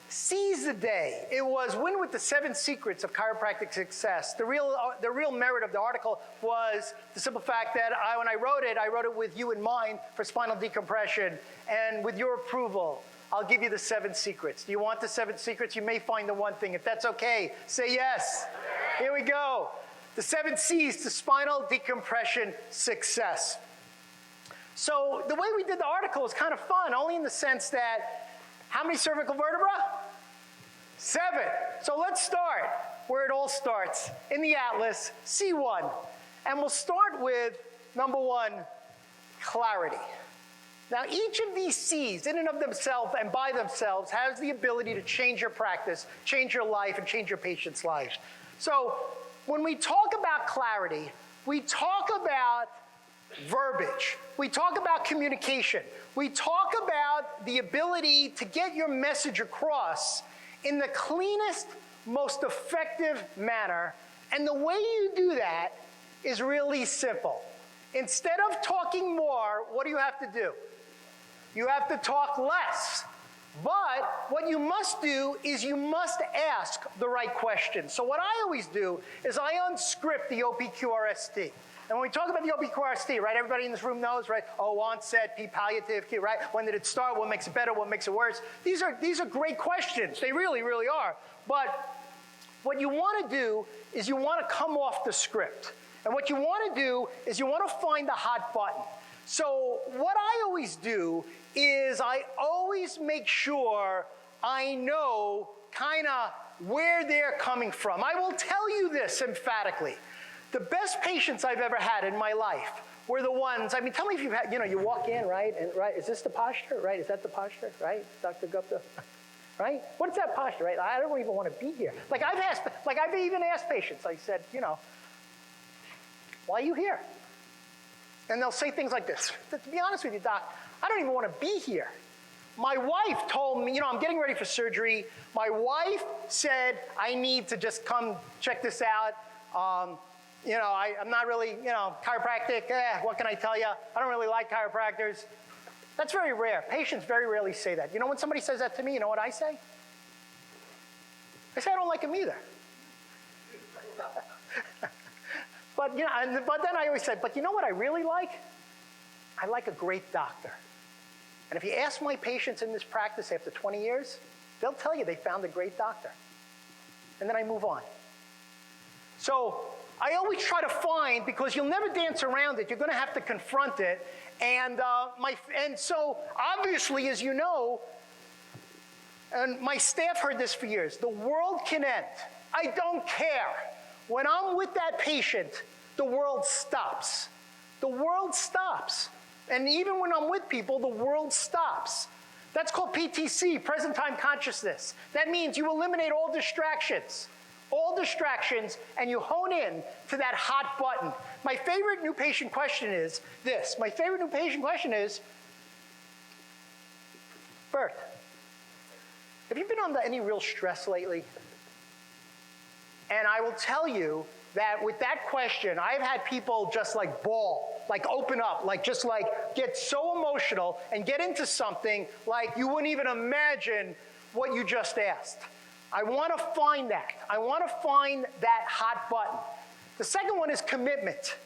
Seize the Day. It was Win with the 7 Secrets of Chiropractic Success. The real merit of the article was the simple fact that when I wrote it with you in mind for spinal decompression, and with your approval, I'll give you the 7 secrets. Do you want the 7 secrets? You may find the one thing. If that's okay, say yes. Here we go. The 7 C's to spinal decompression success. So the way we did the article is kind of fun, only in the sense that how many cervical vertebrae? 7. So let's start where it all starts, in the atlas, C1. And we'll start with number 1, clarity. Now, each of these C's, in and of themselves and by themselves, has the ability to change your practice, change your life, and change your patient's lives. So when we talk about clarity, we talk about verbiage. We talk about communication. We talk about the ability to get your message across in the cleanest, most effective manner. And the way you do that is really simple. Instead of talking more, what do you have to do? You have to talk less. But what you must do is you must ask the right questions. So what I always do is I unscript the OPQRST. And when we talk about the OPQRST, right, everybody in this room knows, right? O, onset, P, palliative, Q, right? When did it start? What makes it better? What makes it worse? These are great questions. They really, really are. But what you want to do is you want to come off the script. And what you want to do is you want to find the hot button. So what I always do is I always make sure I know kind of where they're coming from. I will tell you this emphatically. The best patients I've ever had in my life were the ones, I mean, tell me if you've had, you know, you walk in, right? And, right, is this the posture, right? Is that the posture, right, Dr. Gupta? Right? What's that posture, right? I don't even want to be here. Like I've even asked patients, I said, you know, why are you here? And they'll say things like this. To be honest with you, doc, I don't even want to be here. My wife told me, you know, I'm getting ready for surgery. My wife said I need to just come check this out. You know, I'm not really, you know, chiropractic, what can I tell you? I don't really like chiropractors. That's very rare. Patients very rarely say that. You know, when somebody says that to me, you know what I say? I say I don't like him either. But, you know, but then I always say, but you know what I really like? I like a great doctor. And if you ask my patients in this practice after 20 years, they'll tell you they found a great doctor. And then I move on. So I always try to find, because you'll never dance around it, you're going to have to confront it. And so obviously, as you know, and my staff heard this for years, the world can end. I don't care When I'm with that patient, the world stops. The world stops. And even when I'm with people, the world stops. That's called PTC, present time consciousness. That means you eliminate all distractions, and you hone in to that hot button. My favorite new patient question is this. My favorite new patient question is, Bert, have you been under any real stress lately? And I will tell you that with that question, I've had people just like bawl, like open up, like just like get so emotional and get into something like you wouldn't even imagine what you just asked. I want to find that. I want to find that hot button. The second one is commitment.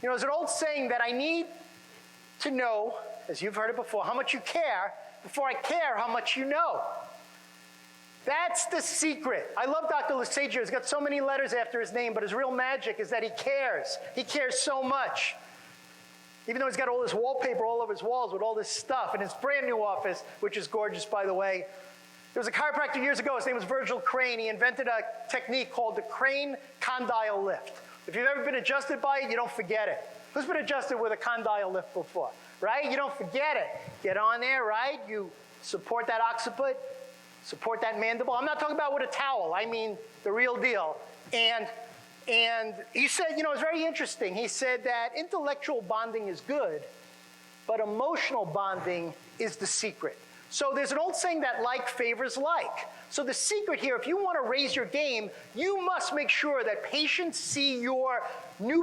You know, there's an old saying that I need to know, as you've heard it before, how much you care before I care how much you know. That's the secret. I love Dr. Lesagio. He's got so many letters after his name, but his real magic is that he cares. He cares so much. Even though he's got all this wallpaper all over his walls with all this stuff in his brand new office, which is gorgeous, by the way. There was a chiropractor years ago. His name was Virgil Crane. He invented a technique called the Crane condyle lift. If you've ever been adjusted by it, you don't forget it. Who's been adjusted with a condyle lift before? Right? You don't forget it. Get on there, right? You support that occiput. Support that mandible. I'm not talking about with a towel. I mean the real deal. And he said, you know, it's very interesting. He said that intellectual bonding is good, but emotional bonding is the secret. So there's an old saying that like favors like. So the secret here, if you want to raise your game, you must make sure that patients see your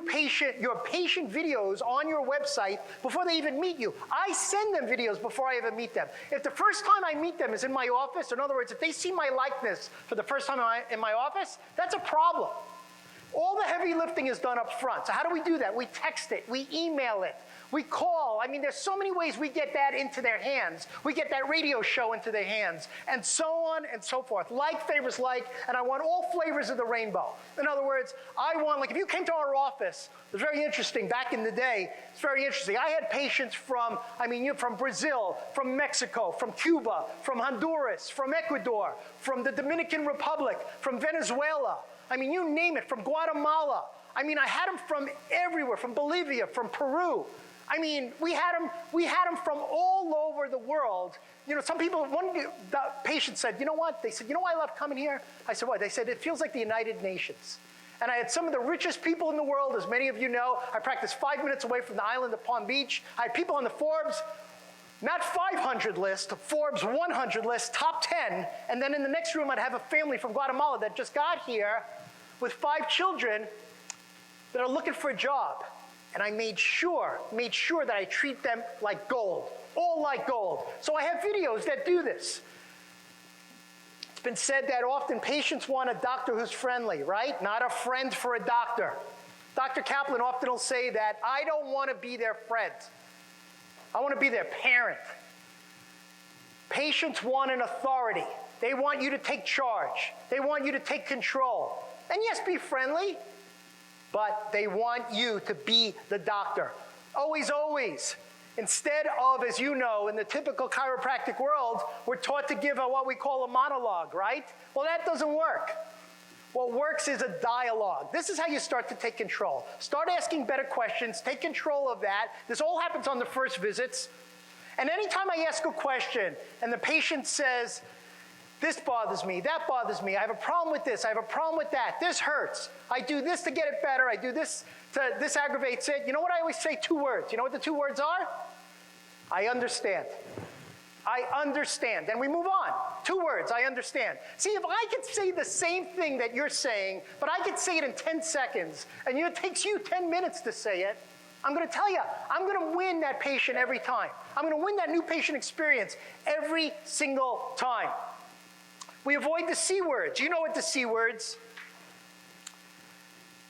patient videos on your website before they even meet you. I send them videos before I even meet them. If the first time I meet them is in my office, in other words, if they see my likeness for the first time in my office, that's a problem. All the heavy lifting is done up front. So how do we do that? We text it, we email it, we call. I mean, there's so many ways we get that into their hands. We get that radio show into their hands, and so on and so forth. Like favors like, and I want all flavors of the rainbow. In other words, I want, like if you came to our office, it was very interesting back in the day. It's very interesting. I had patients from, from Brazil, from Mexico, from Cuba, from Honduras, from Ecuador, from the Dominican Republic, from Venezuela. I mean, you name it, from Guatemala. I mean, I had them from everywhere, from Bolivia, from Peru. I mean, we had them from all over the world. You know, some people, the patient said, you know what? They said, you know why I love coming here? I said, what? They said, it feels like the United Nations. And I had some of the richest people in the world, as many of you know. I practiced 5 minutes away from the island of Palm Beach. I had people on the Forbes, not 500 list, Forbes 100 list, top 10. And then in the next room, I'd have a family from Guatemala that just got here with 5 children that are looking for a job. And I made sure that I treat them like gold, all like gold. So I have videos that do this. It's been said that often patients want a doctor who's friendly, right? Not a friend for a doctor. Dr. Kaplan often will say that, I don't want to be their friend. I want to be their parent. Patients want an authority. They want you to take charge. They want you to take control. And yes, be friendly, but they want you to be the doctor. Always, always. Instead of, as you know, in the typical chiropractic world, we're taught to give what we call a monologue, right? Well, that doesn't work. What works is a dialogue. This is how you start to take control. Start asking better questions, take control of that. This all happens on the first visits. And anytime I ask a question and the patient says, this bothers me, that bothers me, I have a problem with this, I have a problem with that, this hurts, I do this to get it better, I do this, this aggravates it. You know what I always say? 2 words. You know what the 2 words are? I understand. I understand. Then we move on. 2 words, I understand. See, if I could say the same thing that you're saying, but I could say it in 10 seconds, and it takes you 10 minutes to say it, I'm going to tell you, I'm going to win that patient every time. I'm going to win that new patient experience every single time. We avoid the C words. You know what the C words?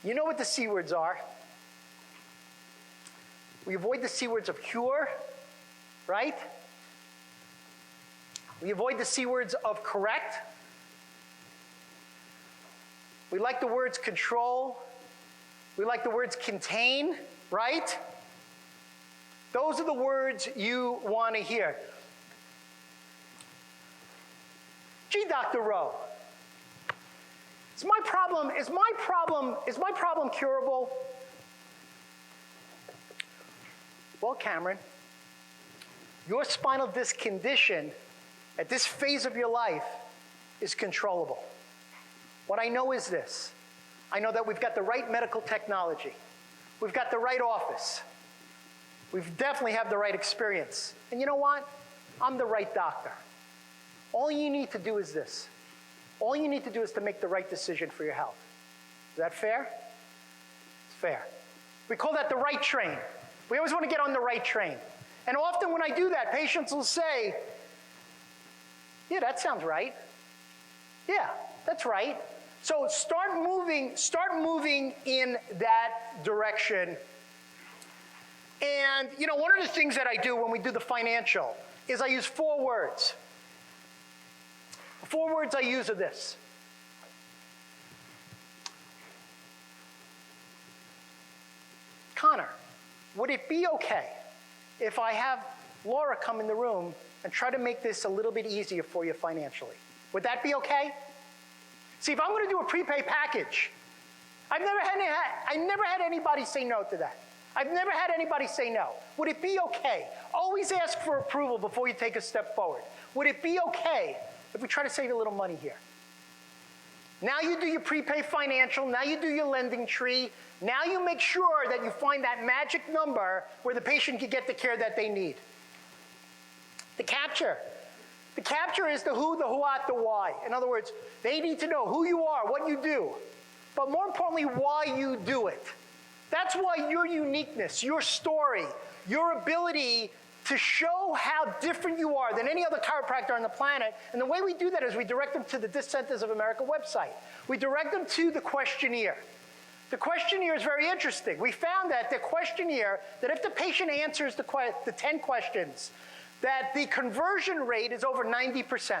You know what the C words are. We avoid the C words of cure, right? We avoid the C words of correct. We like the words control. We like the words contain, right? Those are the words you want to hear. Gee, Dr. Rowe, Is my problem curable? Well, Cameron, your spinal disc condition at this phase of your life is controllable. What I know is this. I know that we've got the right medical technology. We've got the right office. We definitely have the right experience. And you know what? I'm the right doctor. All you need to do is this. All you need to do is to make the right decision for your health. Is that fair? It's fair. We call that the right train. We always want to get on the right train. And often when I do that, patients will say, yeah, that sounds right. Yeah, that's right. So start moving in that direction. And you know, one of the things that I do when we do the financial is I use 4 words. The 4 words I use are this. Connor, would it be okay if I have Laura come in the room and try to make this a little bit easier for you financially? Would that be okay? See, if I'm going to do a prepaid package, I never had anybody say no to that. I've never had anybody say no. Would it be okay? Always ask for approval before you take a step forward. Would it be okay if we try to save a little money here? Now you do your prepaid financial, now you do your lending tree, now you make sure that you find that magic number where the patient can get the care that they need. The capture. The capture is the who, the what, the why. In other words, they need to know who you are, what you do, but more importantly, why you do it. That's why your uniqueness, your story, your ability to show how different you are than any other chiropractor on the planet. And the way we do that is we direct them to the Disc Centers of America website. We direct them to the questionnaire. The questionnaire is very interesting. We found that the questionnaire, that if the patient answers the 10 questions, that the conversion rate is over 90%.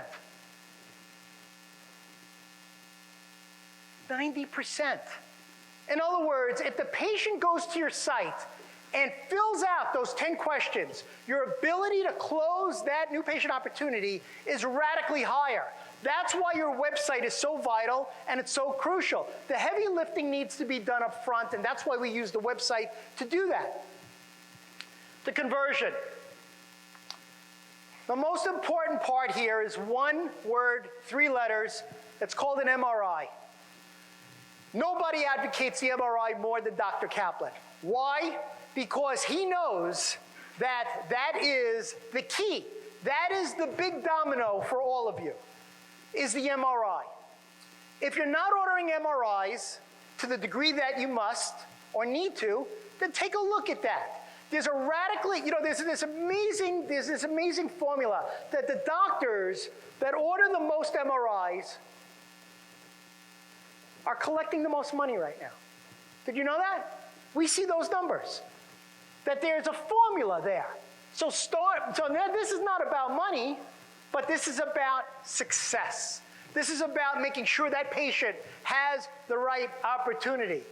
90%. In other words, if the patient goes to your site and fills out those 10 questions, your ability to close that new patient opportunity is radically higher. That's why your website is so vital and it's so crucial. The heavy lifting needs to be done up front, and that's why we use the website to do that. The conversion. The most important part here is 1 word, 3 letters. It's called an MRI. Nobody advocates the MRI more than Dr. Kaplan. Why? Because he knows that that is the key. That is the big domino for all of you, is the MRI. If you're not ordering MRIs to the degree that you must or need to, then take a look at that. There's a radically, there's this amazing formula that the doctors that order the most MRIs are collecting the most money right now. Did you know that? We see those numbers. That there's a formula there. So now this is not about money, but this is about success. This is about making sure that patient has the right opportunity.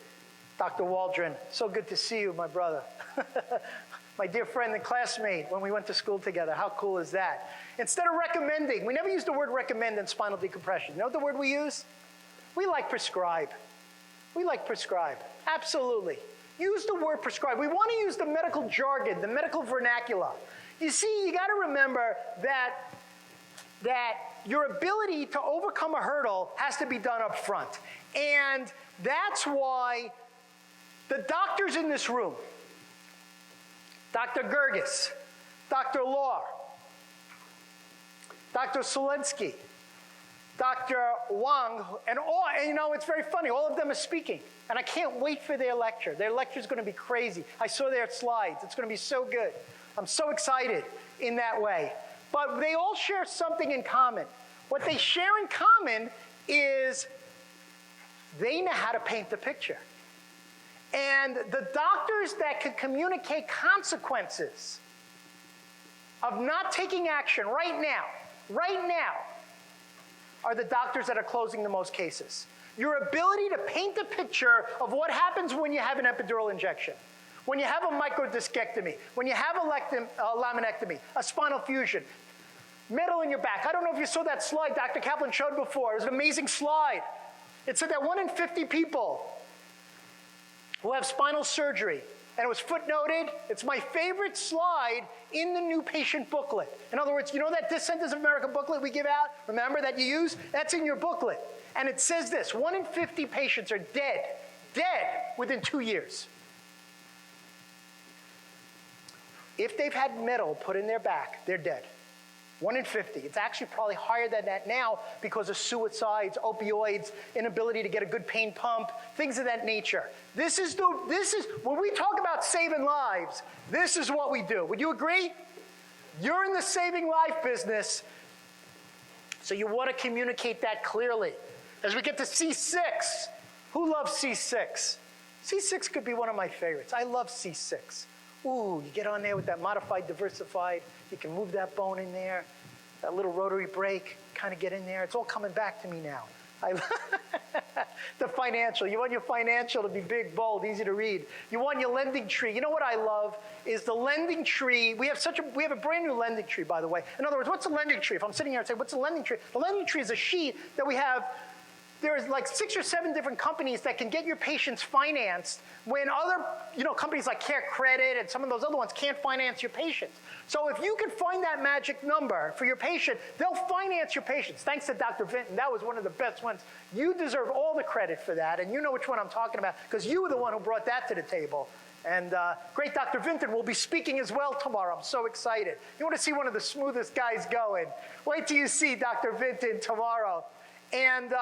Dr. Waldron, so good to see you, my brother. My dear friend and classmate when we went to school together. How cool is that? Instead of recommending, we never use the word recommend in spinal decompression. You know what the word we use? We like prescribe. We like prescribe. Absolutely. Use the word prescribe. We want to use the medical jargon, the medical vernacular. You see, you got to remember that your ability to overcome a hurdle has to be done up front. And that's why the doctors in this room, Dr. Gerges, Dr. Lahr, Dr. Selensky, Dr. Wang, and it's very funny, all of them are speaking. And I can't wait for their lecture. Their lecture is going to be crazy. I saw their slides. It's going to be so good. I'm so excited in that way. But they all share something in common. What they share in common is they know how to paint the picture. And the doctors that can communicate consequences of not taking action right now, are the doctors that are closing the most cases. Your ability to paint the picture of what happens when you have an epidural injection, when you have a microdiscectomy, when you have a laminectomy, a spinal fusion, metal in your back. I don't know if you saw that slide Dr. Kaplan showed before. It was an amazing slide. It said that 1 in 50 people who have spinal surgery, and it was footnoted, it's my favorite slide in the new patient booklet. In other words, you know that This Centers of America booklet we give out, remember, that you use? That's in your booklet. And it says this, 1 in 50 patients are dead within 2 years. If they've had metal put in their back, they're dead. 1 in 50. It's actually probably higher than that now because of suicides, opioids, inability to get a good pain pump, things of that nature. This is when we talk about saving lives, this is what we do. Would you agree? You're in the saving life business, so you want to communicate that clearly. As we get to C6, who loves C6? C6 could be one of my favorites. I love C6. Ooh, you get on there with that modified, diversified. You can move that bone in there. That little rotary brake, kind of get in there. It's all coming back to me now. The financial. You want your financial to be big, bold, easy to read. You want your lending tree. You know what I love is the lending tree. We have a brand new lending tree, by the way. In other words, what's a lending tree? If I'm sitting here and say, what's a lending tree? The lending tree is a sheet that we have. There's like 6 or 7 different companies that can get your patients financed when other companies like Care Credit and some of those other ones can't finance your patients. So if you can find that magic number for your patient, they'll finance your patients. Thanks to Dr. Vinton, that was one of the best ones. You deserve all the credit for that, and you know which one I'm talking about because you were the one who brought that to the table. And great Dr. Vinton will be speaking as well tomorrow. I'm so excited. You want to see one of the smoothest guys going. Wait till you see Dr. Vinton tomorrow. And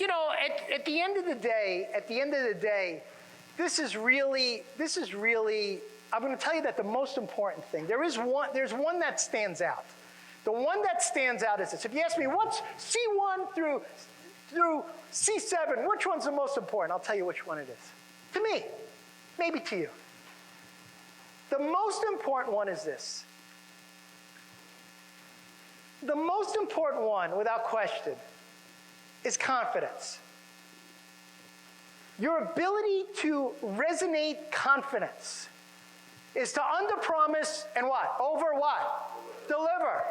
at the end of the day, this is really, I'm going to tell you that the most important thing, there's one that stands out. The one that stands out is this. If you ask me, what's C1 through C7, which one's the most important? I'll tell you which one it is. To me, maybe to you. The most important one is this. The most important one, without question, is confidence. Your ability to resonate confidence is to underpromise and what? Over what? Deliver.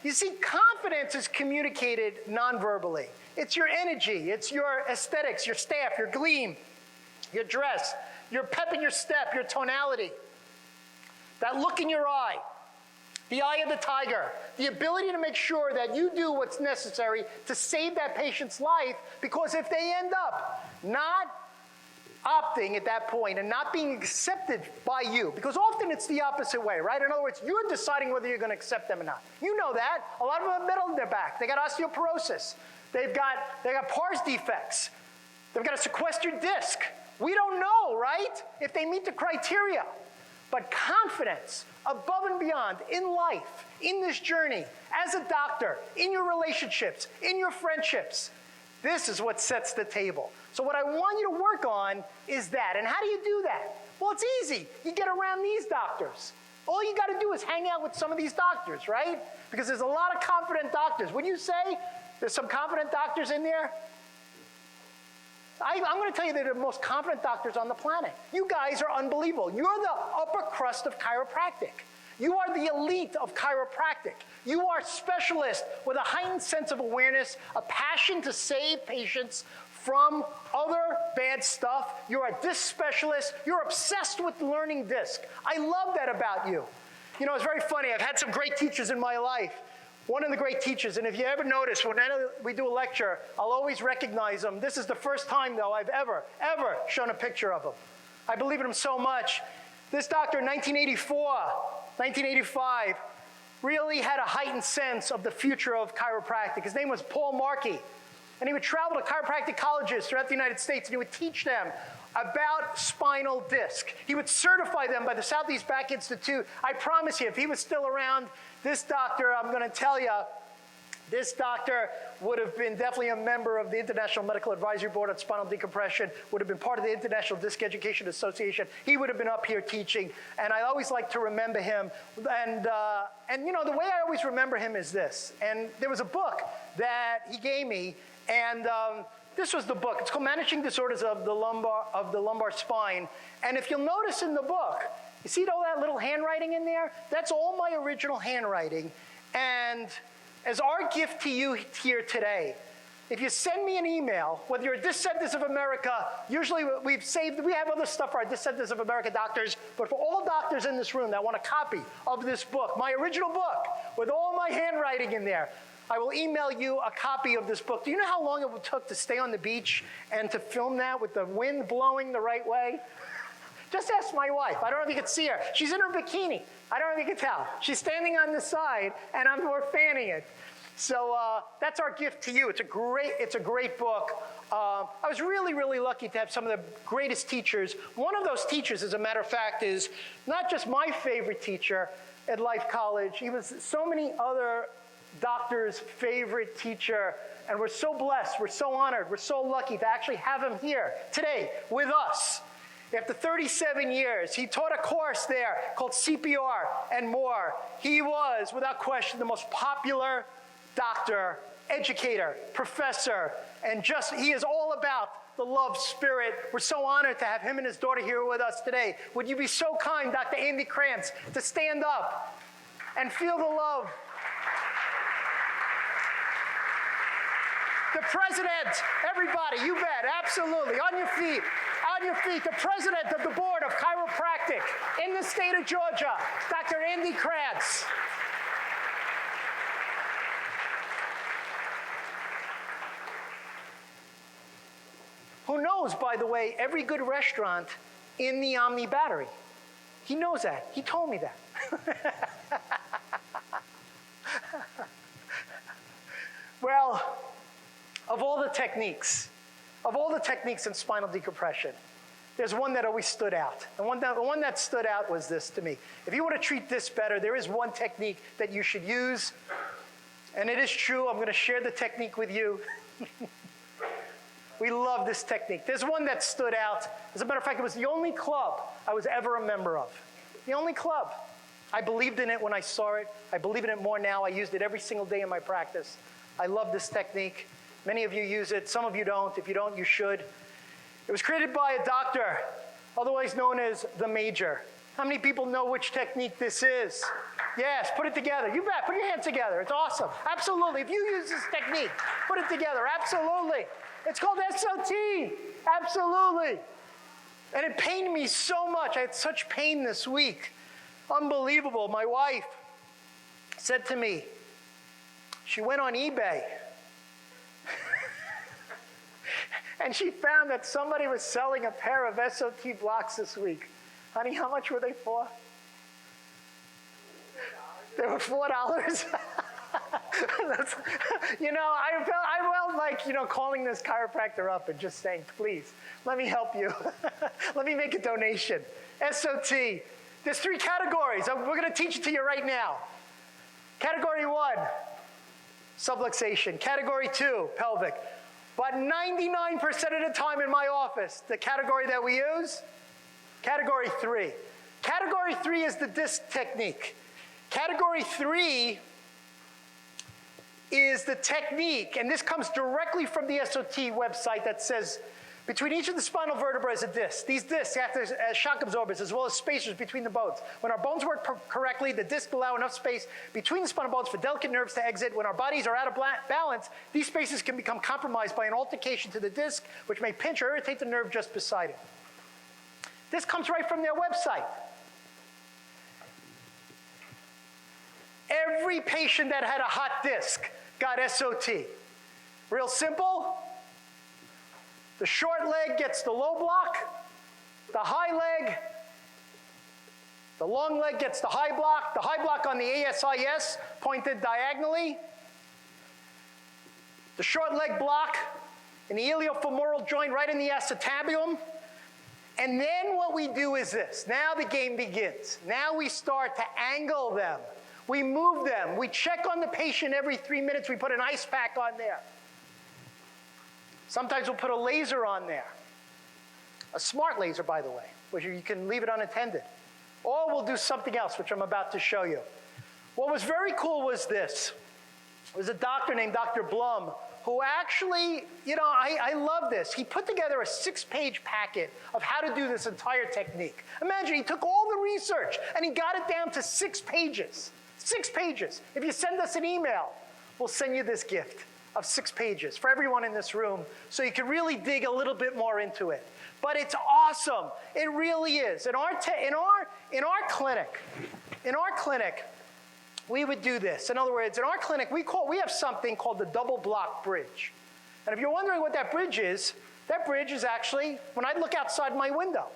You see, confidence is communicated non-verbally. It's your energy, it's your aesthetics, your staff, your gleam, your dress, your pep in your step, your tonality, that look in your eye, the eye of the tiger, the ability to make sure that you do what's necessary to save that patient's life, because if they end up not opting at that point and not being accepted by you, because often it's the opposite way, right? In other words, you're deciding whether you're going to accept them or not. You know that. A lot of them have metal in their back. They got osteoporosis. They've got pars defects. They've got a sequestered disc. We don't know, right, if they meet the criteria. But confidence, above and beyond, in life, in this journey, as a doctor, in your relationships, in your friendships, this is what sets the table. So what I want you to work on is that. And how do you do that? Well, it's easy. You get around these doctors. All you got to do is hang out with some of these doctors, right? Because there's a lot of confident doctors. Would you say there's some confident doctors in there? I'm going to tell you they're the most confident doctors on the planet. You guys are unbelievable. You're the upper crust of chiropractic. You are the elite of chiropractic. You are specialists with a heightened sense of awareness, a passion to save patients from other bad stuff. You're a disc specialist. You're obsessed with learning disc. I love that about you. You know, it's very funny. I've had some great teachers in my life. One of the great teachers, and if you ever notice, whenever we do a lecture, I'll always recognize him. This is the first time, though, I've ever shown a picture of him. I believe in him so much. This doctor in 1985, really had a heightened sense of the future of chiropractic. His name was Paul Markey. And he would travel to chiropractic colleges throughout the United States, and he would teach them about spinal disc. He would certify them by the Southeast Back Institute. I promise you, if he was still around, this doctor, I'm going to tell you, this doctor would have been definitely a member of the International Medical Advisory Board on Spinal Decompression, would have been part of the International Disc Education Association. He would have been up here teaching, and I always like to remember him. And you know, the way I always remember him is this. And there was a book that he gave me, and this was the book. It's called Managing Disorders of the Lumbar Spine. And if you'll notice in the book, you see all that little handwriting in there? That's all my original handwriting. And as our gift to you here today if you send me an email, whether you're a Descendants of America, usually we have other stuff for our Descendants of America doctors, but for all doctors in this room that want a copy of this book, my original book, with all my handwriting in there, I will email you a copy of this book. Do you know how long it took to stay on the beach and to film that with the wind blowing the right way? Just ask my wife. I don't know if you can see her. She's in her bikini. I don't know if you can tell. She's standing on the side, and we're fanning it. So that's our gift to you. It's a great book. I was really, really lucky to have some of the greatest teachers. One of those teachers, as a matter of fact, is not just my favorite teacher at Life College. He was so many other doctors' favorite teacher, and we're so blessed, we're so honored, we're so lucky to actually have him here today with us. After 37 years, he taught a course there called CPR and more. He was, without question, the most popular doctor, educator, professor, and he is all about the love spirit. We're so honored to have him and his daughter here with us today. Would you be so kind, Dr. Andy Krantz, to stand up and feel the love? The president, everybody, you bet, absolutely, on your feet, the president of the board of chiropractic in the state of Georgia, Dr. Andy Krantz. Who knows, by the way, every good restaurant in the Omni Battery. He knows that. He told me that. Well, of all the techniques in spinal decompression, there's one that always stood out. And the one that stood out was this to me. If you want to treat this better, there is one technique that you should use. And it is true. I'm going to share the technique with you. We love this technique. There's one that stood out. As a matter of fact, it was the only club I was ever a member of. The only club. I believed in it when I saw it. I believe in it more now. I used it every single day in my practice. I love this technique. Many of you use it. Some of you don't. If you don't, you should. It was created by a doctor, otherwise known as the Major. How many people know which technique this is? Yes, put it together. You bet. Put your hands together. It's awesome. Absolutely. If you use this technique, put it together. Absolutely. It's called SOT. Absolutely. And it pained me so much. I had such pain this week. Unbelievable. My wife said to me, she went on eBay and she found that somebody was selling a pair of SOT blocks this week. Honey, how much were they for? They were $4. I felt like, calling this chiropractor up and just saying, please, let me help you. Let me make a donation. SOT. There's 3 categories. We're going to teach it to you right now. Category 1, subluxation. Category 2, pelvic. But 99% of the time in my office, the category that we use, category 3. Category 3 is the disc technique. Category 3 is the technique, and this comes directly from the SOT website that says, between each of the spinal vertebrae is a disc. These discs act as shock absorbers as well as spacers between the bones. When our bones work correctly, the discs allow enough space between the spinal bones for delicate nerves to exit. When our bodies are out of balance, these spaces can become compromised by an altercation to the disc, which may pinch or irritate the nerve just beside it. This comes right from their website. Every patient that had a hot disc got SOT. Real simple. The short leg gets the low block. The high leg, the long leg gets the high block. The high block on the ASIS pointed diagonally. The short leg block in the iliofemoral joint right in the acetabulum. And then what we do is this. Now the game begins. Now we start to angle them. We move them. We check on the patient every 3 minutes. We put an ice pack on there. Sometimes we'll put a laser on there. A smart laser, by the way, which you can leave it unattended. Or we'll do something else, which I'm about to show you. What was very cool was this. There was a doctor named Dr. Blum who actually, I love this. He put together a 6-page packet of how to do this entire technique. Imagine, he took all the research and he got it down to 6 pages. 6 pages. If you send us an email, we'll send you this gift. of 6 pages for everyone in this room, so you can really dig a little bit more into it. But it's awesome. It really is. In our clinic, we would do this. In other words, in our clinic, we have something called the double block bridge. And if you're wondering what that bridge is actually, when I look outside my window,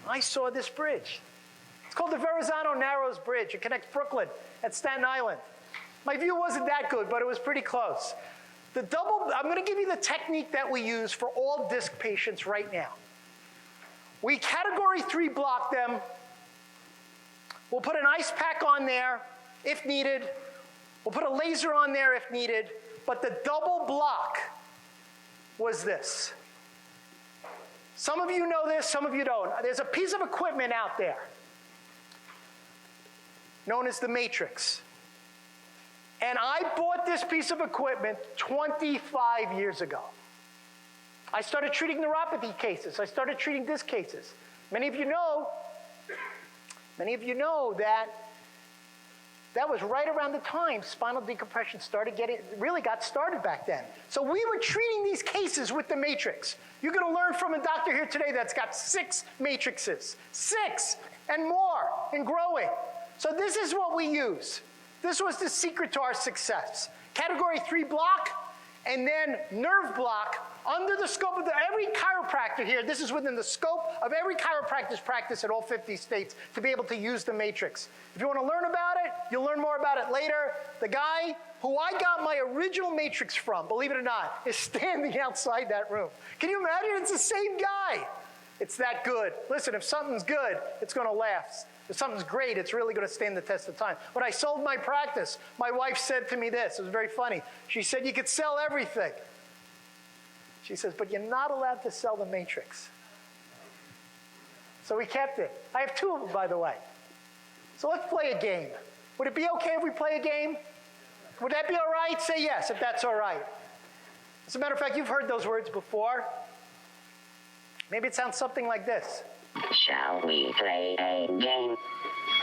I saw this bridge. It's called the Verrazano Narrows Bridge. It connects Brooklyn and Staten Island. My view wasn't that good, but it was pretty close. I'm going to give you the technique that we use for all disc patients right now. We category 3 block them. We'll put an ice pack on there if needed. We'll put a laser on there if needed. But the double block was this. Some of you know this, some of you don't. There's a piece of equipment out there known as the matrix. And I bought this piece of equipment 25 years ago. I started treating neuropathy cases. I started treating disc cases. Many of you know that was right around the time spinal decompression really got started back then. So we were treating these cases with the matrix. You're going to learn from a doctor here today that's got 6 matrices. 6 and more and growing. So this is what we use. This was the secret to our success. Category 3 block, and then nerve block under the scope of every chiropractor here. This is within the scope of every chiropractor's practice in all 50 states to be able to use the matrix. If you want to learn about it, you'll learn more about it later. The guy who I got my original matrix from, believe it or not, is standing outside that room. Can you imagine? It's the same guy. It's that good. Listen, if something's good, it's going to last. If something's great, it's really going to stand the test of time. When I sold my practice, my wife said to me this. It was very funny. She said, you could sell everything. She says, but you're not allowed to sell the matrix. So we kept it. I have 2 of them, by the way. So let's play a game. Would it be okay if we play a game? Would that be all right? Say yes if that's all right. As a matter of fact, you've heard those words before. Maybe it sounds something like this. Shall we play a game?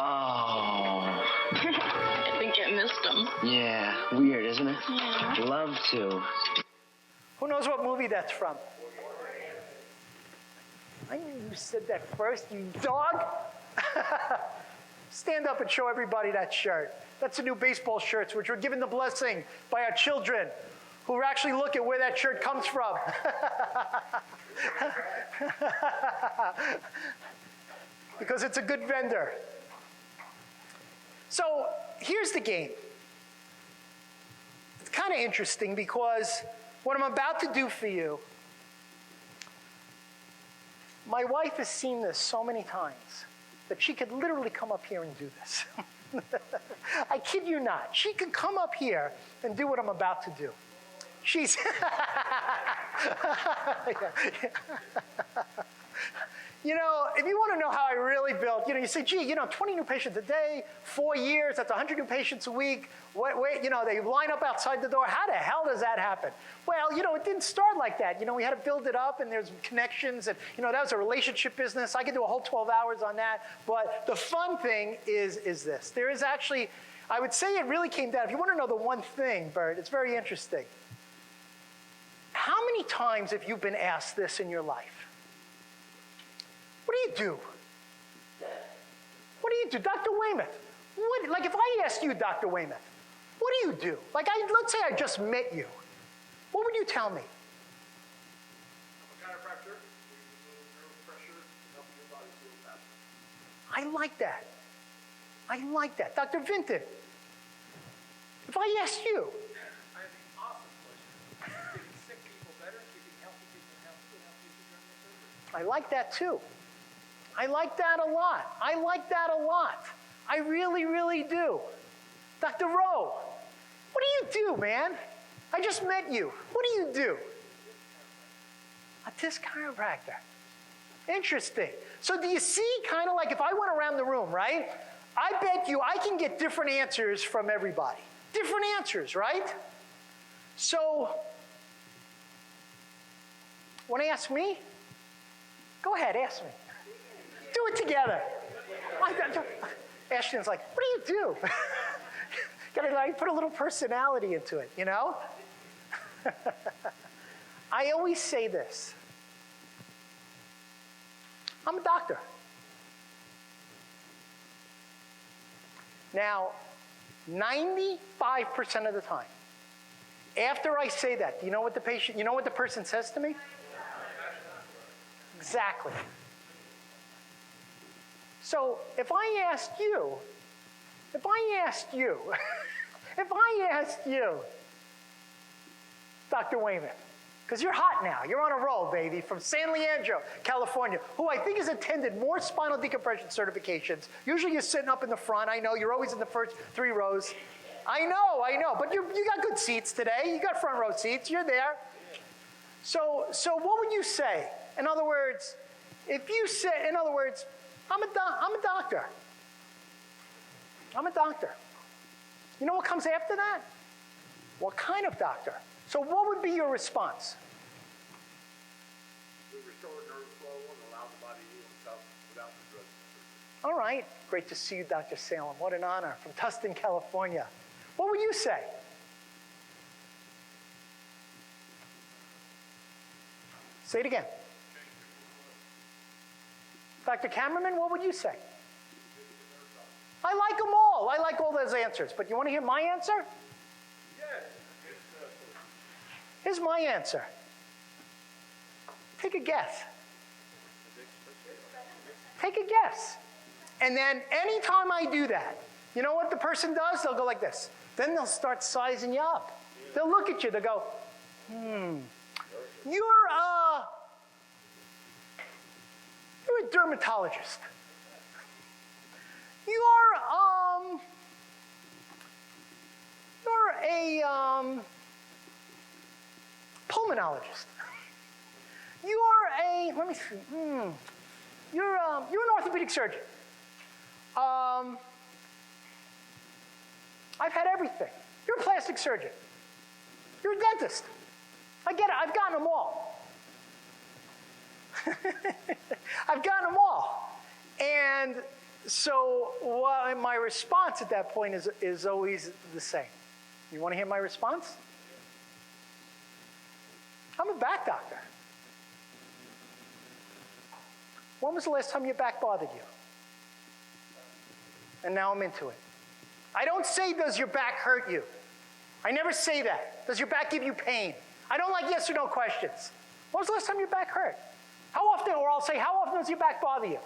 Oh. I think I missed him. Yeah, weird, isn't it? Yeah. Love to. Who knows what movie that's from? I knew you said that first, you dog. Stand up and show everybody that shirt. That's the new baseball shirts, which were given the blessing by our children, who actually look at where that shirt comes from. Because it's a good vendor. So here's the game. It's kind of interesting because what I'm about to do for you, my wife has seen this so many times that she could literally come up here and do this. I kid you not. She can come up here and do what I'm about to do. She's, you know, if you want to know how I really built, you say, gee, 20 new patients a day, 4 years, that's 100 new patients a week. They line up outside the door. How the hell does that happen? Well, it didn't start like that. We had to build it up, and there's connections, and that was a relationship business. I could do a whole 12 hours on that. But the fun thing is this. There is actually, I would say it really came down. If you want to know the one thing, Bert, it's very interesting. How many times have you been asked this in your life? What do you do? What do you do? Dr. Weymouth, if I asked you, Dr. Weymouth, what do you do? Let's say I just met you. What would you tell me? I'm a chiropractor. We use nerve pressure to help your body heal faster. I like that. I like that. Dr. Vinton, if I asked you. I have the awesome pleasure of getting sick people better, keeping healthy people healthy, and healthy people during their surgery. I like that too. I like that a lot. I like that a lot. I really, really do. Dr. Rowe, what do you do, man? I just met you. What do you do? A disc chiropractor. Interesting. So do you see kind of like if I went around the room, right? I bet you I can get different answers from everybody. Different answers, right? So, want to ask me? Go ahead, ask me. Do it together. Ashton's like, what do you do? Gotta put a little personality into it, I always say this. I'm a doctor. Now, 95% of the time, after I say that, you know what the person says to me? Exactly. So if I asked you, Dr. Wayman, because you're hot now, you're on a roll, baby, from San Leandro, California, who I think has attended more spinal decompression certifications. Usually you're sitting up in the front. I know, you're always in the first 3 rows. I know, but you got good seats today. You got front row seats, you're there. So what would you say? In other words, if you say, I'm a doctor. I'm a doctor. You know what comes after that? What kind of doctor? So what would be your response? We restore nerve flow and allow the body to heal itself without the drug. All right, great to see you, Dr. Salem. What an honor, from Tustin, California. What would you say? Say it again. Dr. Cameraman, what would you say? I like them all. I like all those answers. But you want to hear my answer? Yes. Here's my answer. Take a guess. Take a guess. And then anytime I do that, you know what the person does? They'll go like this. Then they'll start sizing you up. They'll look at you. They'll go, you're a dermatologist. You're a pulmonologist. Let me see. You're an orthopedic surgeon. I've had everything. You're a plastic surgeon. You're a dentist. I get it. I've gotten them all. I've gotten them all. And so my response at that point is always the same. You want to hear my response? I'm a back doctor. When was the last time your back bothered you? And now I'm into it. I don't say, does your back hurt you? I never say that. Does your back give you pain? I don't like yes or no questions. When was the last time your back hurt? How often, or I'll say, how often does your back bother you?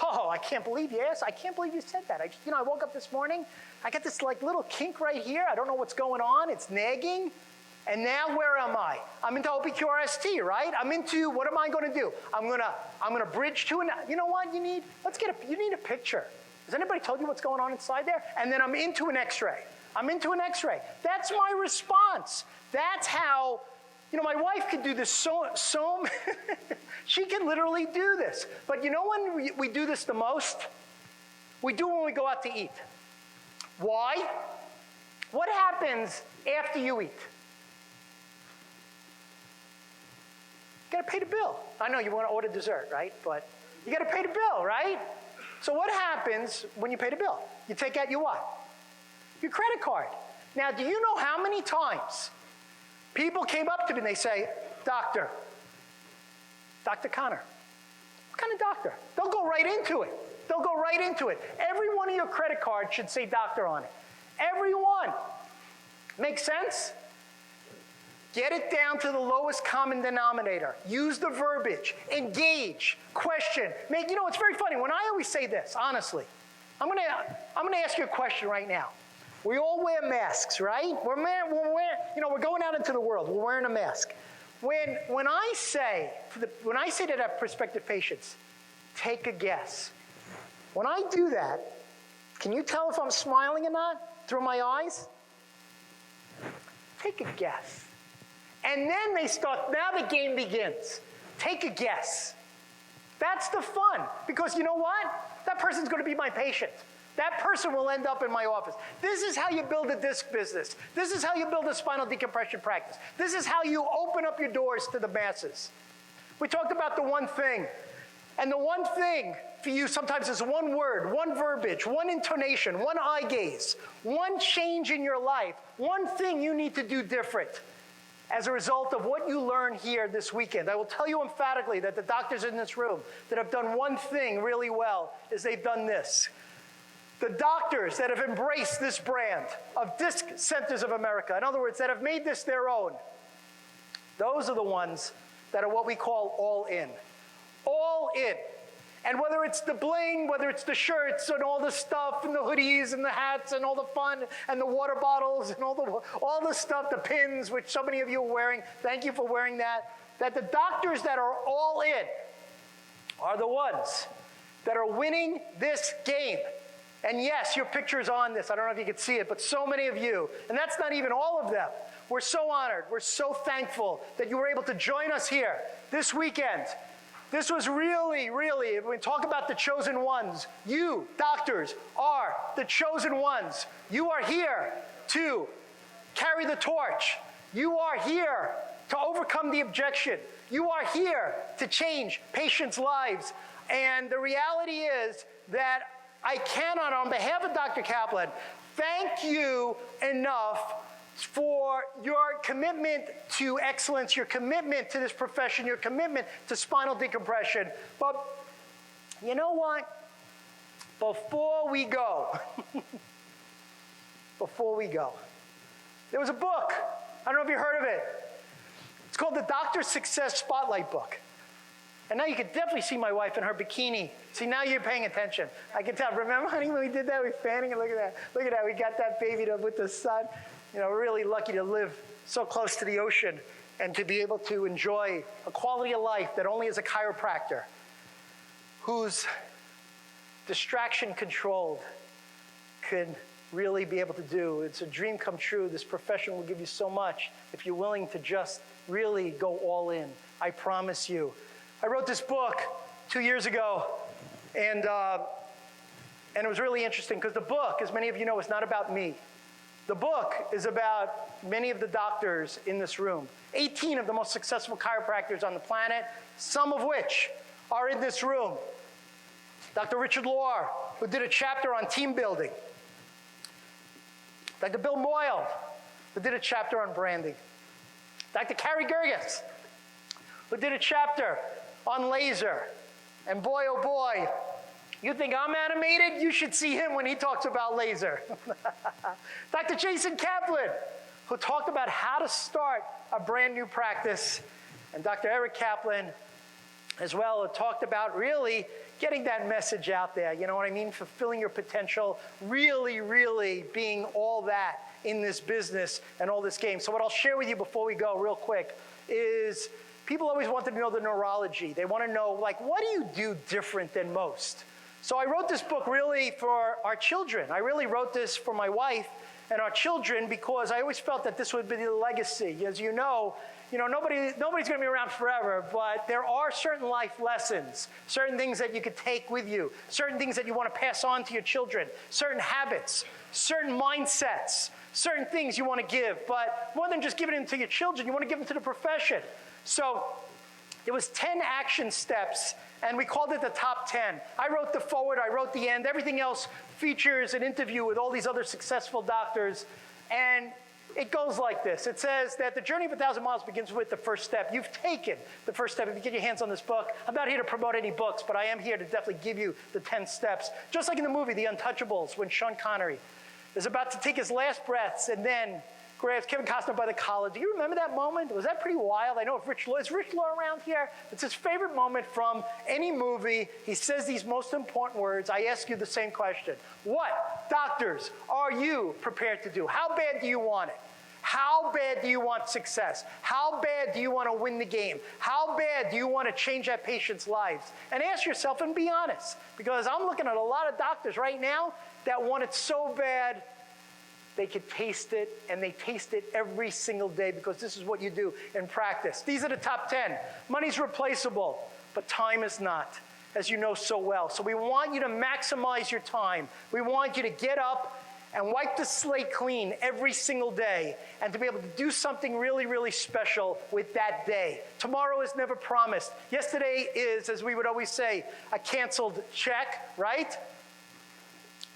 Oh, I can't believe you asked. I can't believe you said that. I woke up this morning. I got this little kink right here. I don't know what's going on. It's nagging. And now where am I? I'm into OPQRST, right? I'm into, what am I going to do? I'm gonna bridge to an, you know what you need? You need a picture. Has anybody told you what's going on inside there? And then I'm into an x-ray. That's my response. That's how, my wife could do this so she can literally do this. But you know when we do this the most? We do when we go out to eat. Why? What happens after you eat? You gotta pay the bill. I know you want to order dessert, right? But you gotta pay the bill, right? So what happens when you pay the bill? You take out your what? Your credit card. Now, do you know how many times people came up to me and they say, Dr. Connor, what kind of doctor? They'll go right into it. Every one of your credit cards should say doctor on it. Every one. Make sense? Get it down to the lowest common denominator. Use the verbiage. Engage. Question. It's very funny. When I always say this, honestly, I'm gonna ask you a question right now. We all wear masks, right? We're going out into the world. We're wearing a mask. When I say to that prospective patients, take a guess. When I do that, can you tell if I'm smiling or not through my eyes? Take a guess. And then now the game begins. Take a guess. That's the fun. Because you know what? That person's going to be my patient. That person will end up in my office. This is how you build a disc business. This is how you build a spinal decompression practice. This is how you open up your doors to the masses. We talked about the one thing. And the one thing for you sometimes is one word, one verbiage, one intonation, one eye gaze, one change in your life, one thing you need to do different. as a result of what you learn here this weekend. I will tell you emphatically that the doctors in this room that have done one thing really well is they've done this. The doctors that have embraced this brand of Disc Centers of America, in other words, that have made this their own, those are the ones that are what we call all in. All in. And whether it's the bling, whether it's the shirts and all the stuff and the hoodies and the hats and all the fun and the water bottles and all the stuff, the pins, which so many of you are wearing, thank you for wearing that the doctors that are all in are the ones that are winning this game. And yes, your picture's on this. I don't know if you can see it, but so many of you, and that's not even all of them. We're so honored. We're so thankful that you were able to join us here this weekend. This was really, really, when we talk about the chosen ones, you, doctors, are the chosen ones. You are here to carry the torch. You are here to overcome the objection. You are here to change patients' lives. And the reality is that I cannot, on behalf of Dr. Kaplan, thank you enough for your commitment to excellence, your commitment to this profession, your commitment to spinal decompression. But you know what? Before we go, there was a book. I don't know if you heard of it. It's called the Dr. Success Spotlight Book. And now you can definitely see my wife in her bikini. See, now you're paying attention. I can tell. Remember, honey, when we did that, we were fanning, and look at that. Look at that. We got that baby with the sun. You know, we're really lucky to live so close to the ocean and to be able to enjoy a quality of life that only as a chiropractor who's distraction controlled can really be able to do. It's a dream come true. This profession will give you so much if you're willing to just really go all in. I promise you. I wrote this book 2 years ago, and it was really interesting because the book, as many of you know, is not about me. The book is about many of the doctors in this room, 18 of the most successful chiropractors on the planet, some of which are in this room. Dr. Richard Lohr, who did a chapter on team building. Dr. Bill Moyle, who did a chapter on branding. Dr. Carrie Gerges, who did a chapter on laser. And boy, oh boy, you think I'm animated? You should see him when he talks about laser. Dr. Jason Kaplan, who talked about how to start a brand new practice. And Dr. Eric Kaplan, as well, who talked about really getting that message out there. You know what I mean? Fulfilling your potential, really, really being all that in this business and all this game. So what I'll share with you before we go real quick is people always wanted to know the neurology. They want to know, like, what do you do different than most? So I wrote this book really for our children. I really wrote this for my wife and our children because I always felt that this would be the legacy. As you know, nobody's going to be around forever, but there are certain life lessons, certain things that you could take with you, certain things that you want to pass on to your children, certain habits, certain mindsets, certain things you want to give. But more than just giving them to your children, you want to give them to the profession. So there was 10 action steps, and we called it the top 10. I wrote the forward, I wrote the end. Everything else features an interview with all these other successful doctors. And it goes like this. It says that the journey of 1,000 miles begins with the first step. You've taken the first step. If you get your hands on this book, I'm not here to promote any books, but I am here to definitely give you the 10 steps. Just like in the movie, The Untouchables, when Sean Connery is about to take his last breaths and then grabs Kevin Costner by the collar. Do you remember that moment? Was that pretty wild? I know if is Rich Law around here? It's his favorite moment from any movie. He says these most important words. I ask you the same question. What, doctors, are you prepared to do? How bad do you want it? How bad do you want success? How bad do you want to win the game? How bad do you want to change that patient's lives? And ask yourself and be honest, because I'm looking at a lot of doctors right now that want it so bad they could taste it, and they taste it every single day because this is what you do in practice. These are the top 10. Money's replaceable, but time is not, as you know so well. So we want you to maximize your time. We want you to get up and wipe the slate clean every single day and to be able to do something really, really special with that day. Tomorrow is never promised. Yesterday is, as we would always say, a canceled check, right?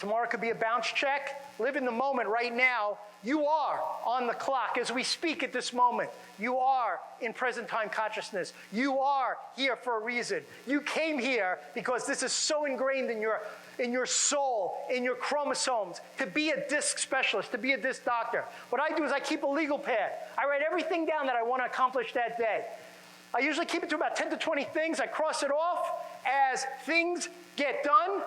Tomorrow could be a bounce check. Live in the moment right now. You are on the clock as we speak at this moment. You are in present time consciousness. You are here for a reason. You came here because this is so ingrained in your soul, in your chromosomes, to be a disc specialist, to be a disc doctor. What I do is I keep a legal pad. I write everything down that I want to accomplish that day. I usually keep it to about 10 to 20 things. I cross it off as things get done.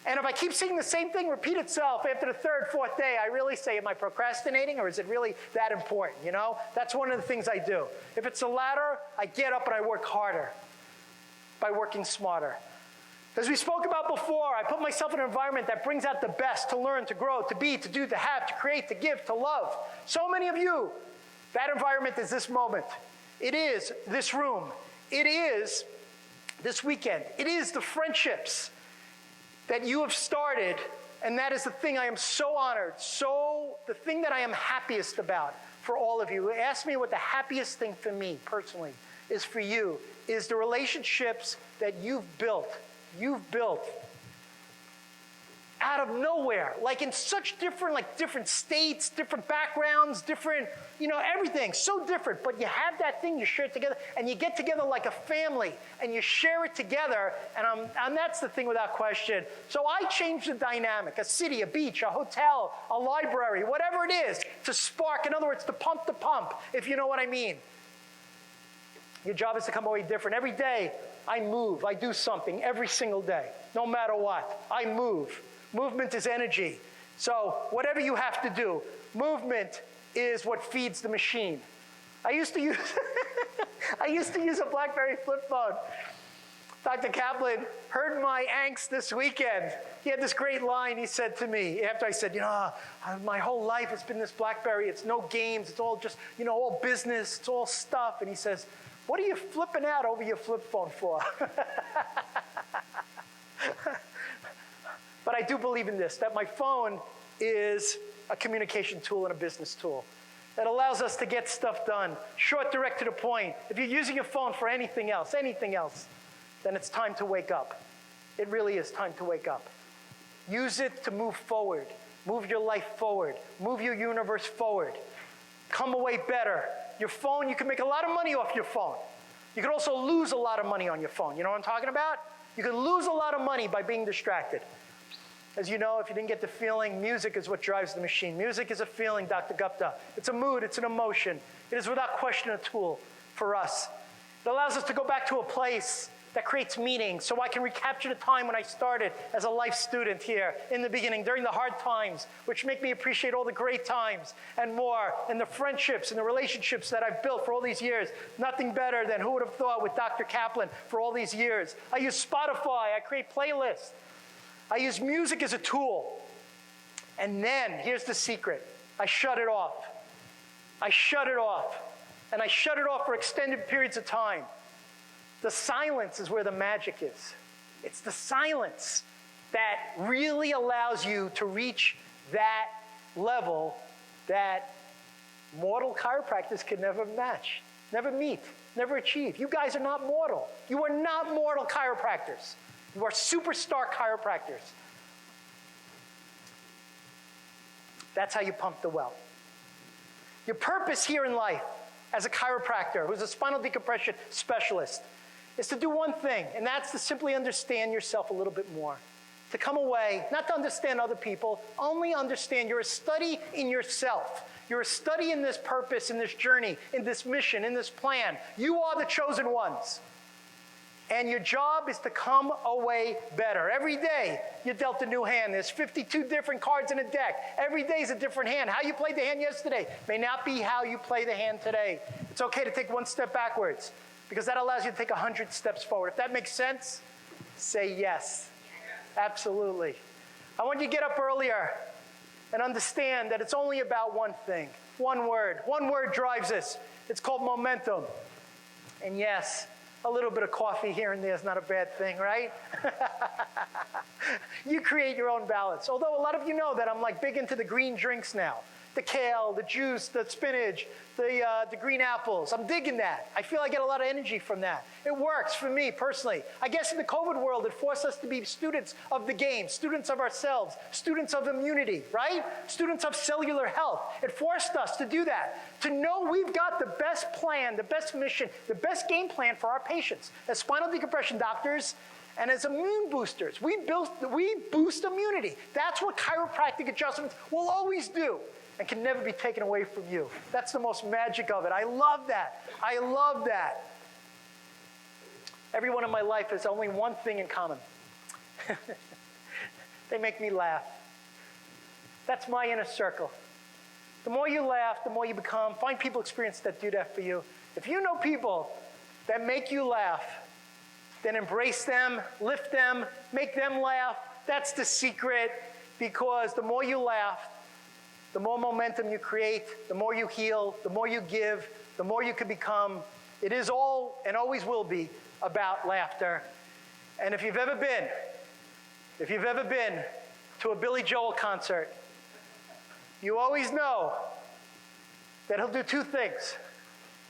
And if I keep seeing the same thing repeat itself after the third, fourth day, I really say, am I procrastinating or is it really that important, you know? That's one of the things I do. If it's the latter, I get up and I work harder by working smarter. As we spoke about before, I put myself in an environment that brings out the best, to learn, to grow, to be, to do, to have, to create, to give, to love. So many of you, that environment is this moment. It is this room. It is this weekend. It is the friendships that you have started, and that is the thing I am so honored, the thing that I am happiest about for all of you. Ask me what the happiest thing for me personally is for you, is the relationships that you've built out of nowhere, like in such different states, different backgrounds, different, everything, so different. But you have that thing, you share it together, and you get together like a family, and you share it together, and that's the thing without question. So I change the dynamic, a city, a beach, a hotel, a library, whatever it is, to spark, in other words, to pump the pump, if you know what I mean. Your job is to come away different. Every day, I move, I do something, every single day, no matter what, I move. Movement is energy. So whatever you have to do, movement is what feeds the machine. I used to use a BlackBerry flip phone. Dr. Kaplan heard my angst this weekend. He had this great line he said to me after I said, my whole life it's been this BlackBerry. It's no games. It's all just, all business. It's all stuff. And he says, what are you flipping out over your flip phone for? But I do believe in this, that my phone is a communication tool and a business tool. It allows us to get stuff done, short, direct, to the point. If you're using your phone for anything else, then it's time to wake up. It really is time to wake up. Use it to move forward, move your life forward, move your universe forward. Come away better. Your phone, you can make a lot of money off your phone. You can also lose a lot of money on your phone. You know what I'm talking about? You can lose a lot of money by being distracted. As you know, if you didn't get the feeling, music is what drives the machine. Music is a feeling, Dr. Gupta. It's a mood, it's an emotion. It is without question a tool for us. It allows us to go back to a place that creates meaning, so I can recapture the time when I started as a life student here in the beginning, during the hard times, which make me appreciate all the great times and more, and the friendships and the relationships that I've built for all these years. Nothing better than who would have thought with Dr. Kaplan for all these years. I use Spotify, I create playlists. I use music as a tool. And then, here's the secret. I shut it off. I shut it off. And I shut it off for extended periods of time. The silence is where the magic is. It's the silence that really allows you to reach that level that mortal chiropractors can never match, never meet, never achieve. You guys are not mortal. You are not mortal chiropractors. You are superstar chiropractors. That's how you pump the well. Your purpose here in life as a chiropractor who's a spinal decompression specialist is to do one thing, and that's to simply understand yourself a little bit more. To come away, not to understand other people, only understand you're a study in yourself. You're a study in this purpose, in this journey, in this mission, in this plan. You are the chosen ones. And your job is to come away better. Every day, you're dealt a new hand. There's 52 different cards in a deck. Every day is a different hand. How you played the hand yesterday may not be how you play the hand today. It's okay to take one step backwards, because that allows you to take 100 steps forward. If that makes sense, say yes. Absolutely. I want you to get up earlier and understand that it's only about one thing, one word. One word drives us. It's called momentum. And yes, a little bit of coffee here and there is not a bad thing, right? You create your own balance. Although a lot of you know that I'm big into the green drinks now. The kale, the juice, the spinach, the green apples. I'm digging that. I feel I get a lot of energy from that. It works for me personally. I guess in the COVID world, it forced us to be students of the game, students of ourselves, students of immunity, right? Students of cellular health. It forced us to do that, to know we've got the best plan, the best mission, the best game plan for our patients. As spinal decompression doctors, and as immune boosters, we boost immunity. That's what chiropractic adjustments will always do and can never be taken away from you. That's the most magic of it. I love that. I love that. Everyone in my life has only one thing in common. They make me laugh. That's my inner circle. The more you laugh, the more you become. Find people experience that do that for you. If you know people that make you laugh, then embrace them, lift them, make them laugh. That's the secret, because the more you laugh, the more momentum you create, the more you heal, the more you give, the more you can become. It is all and always will be about laughter. And if you've ever been to a Billy Joel concert, you always know that he'll do two things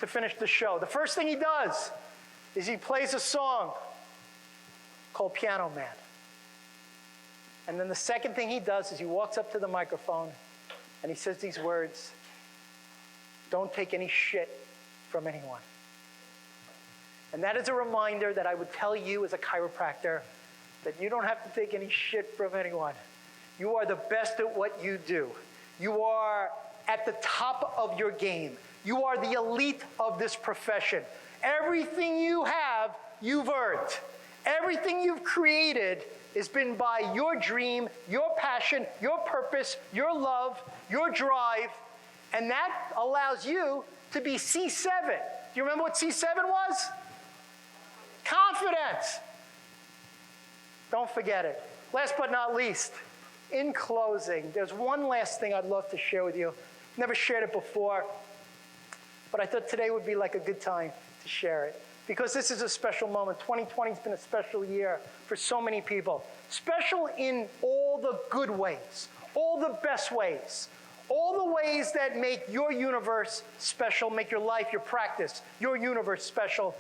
to finish the show. The first thing he does is he plays a song called Piano Man. And then the second thing he does is he walks up to the microphone and he says these words: "Don't take any shit from anyone." And that is a reminder that I would tell you as a chiropractor that you don't have to take any shit from anyone. You are the best at what you do. You are at the top of your game. You are the elite of this profession. Everything you have, you've earned. Everything you've created has been by your dream, your passion, your purpose, your love, your drive, and that allows you to be C7. Do you remember what C7 was? Confidence. Don't forget it. Last but not least, in closing, there's one last thing I'd love to share with you. Never shared it before, but I thought today would be like a good time to share it, because this is a special moment. 2020 has been a special year for so many people. Special in all the good ways, all the best ways, all the ways that make your universe special, make your life, your practice, your universe special.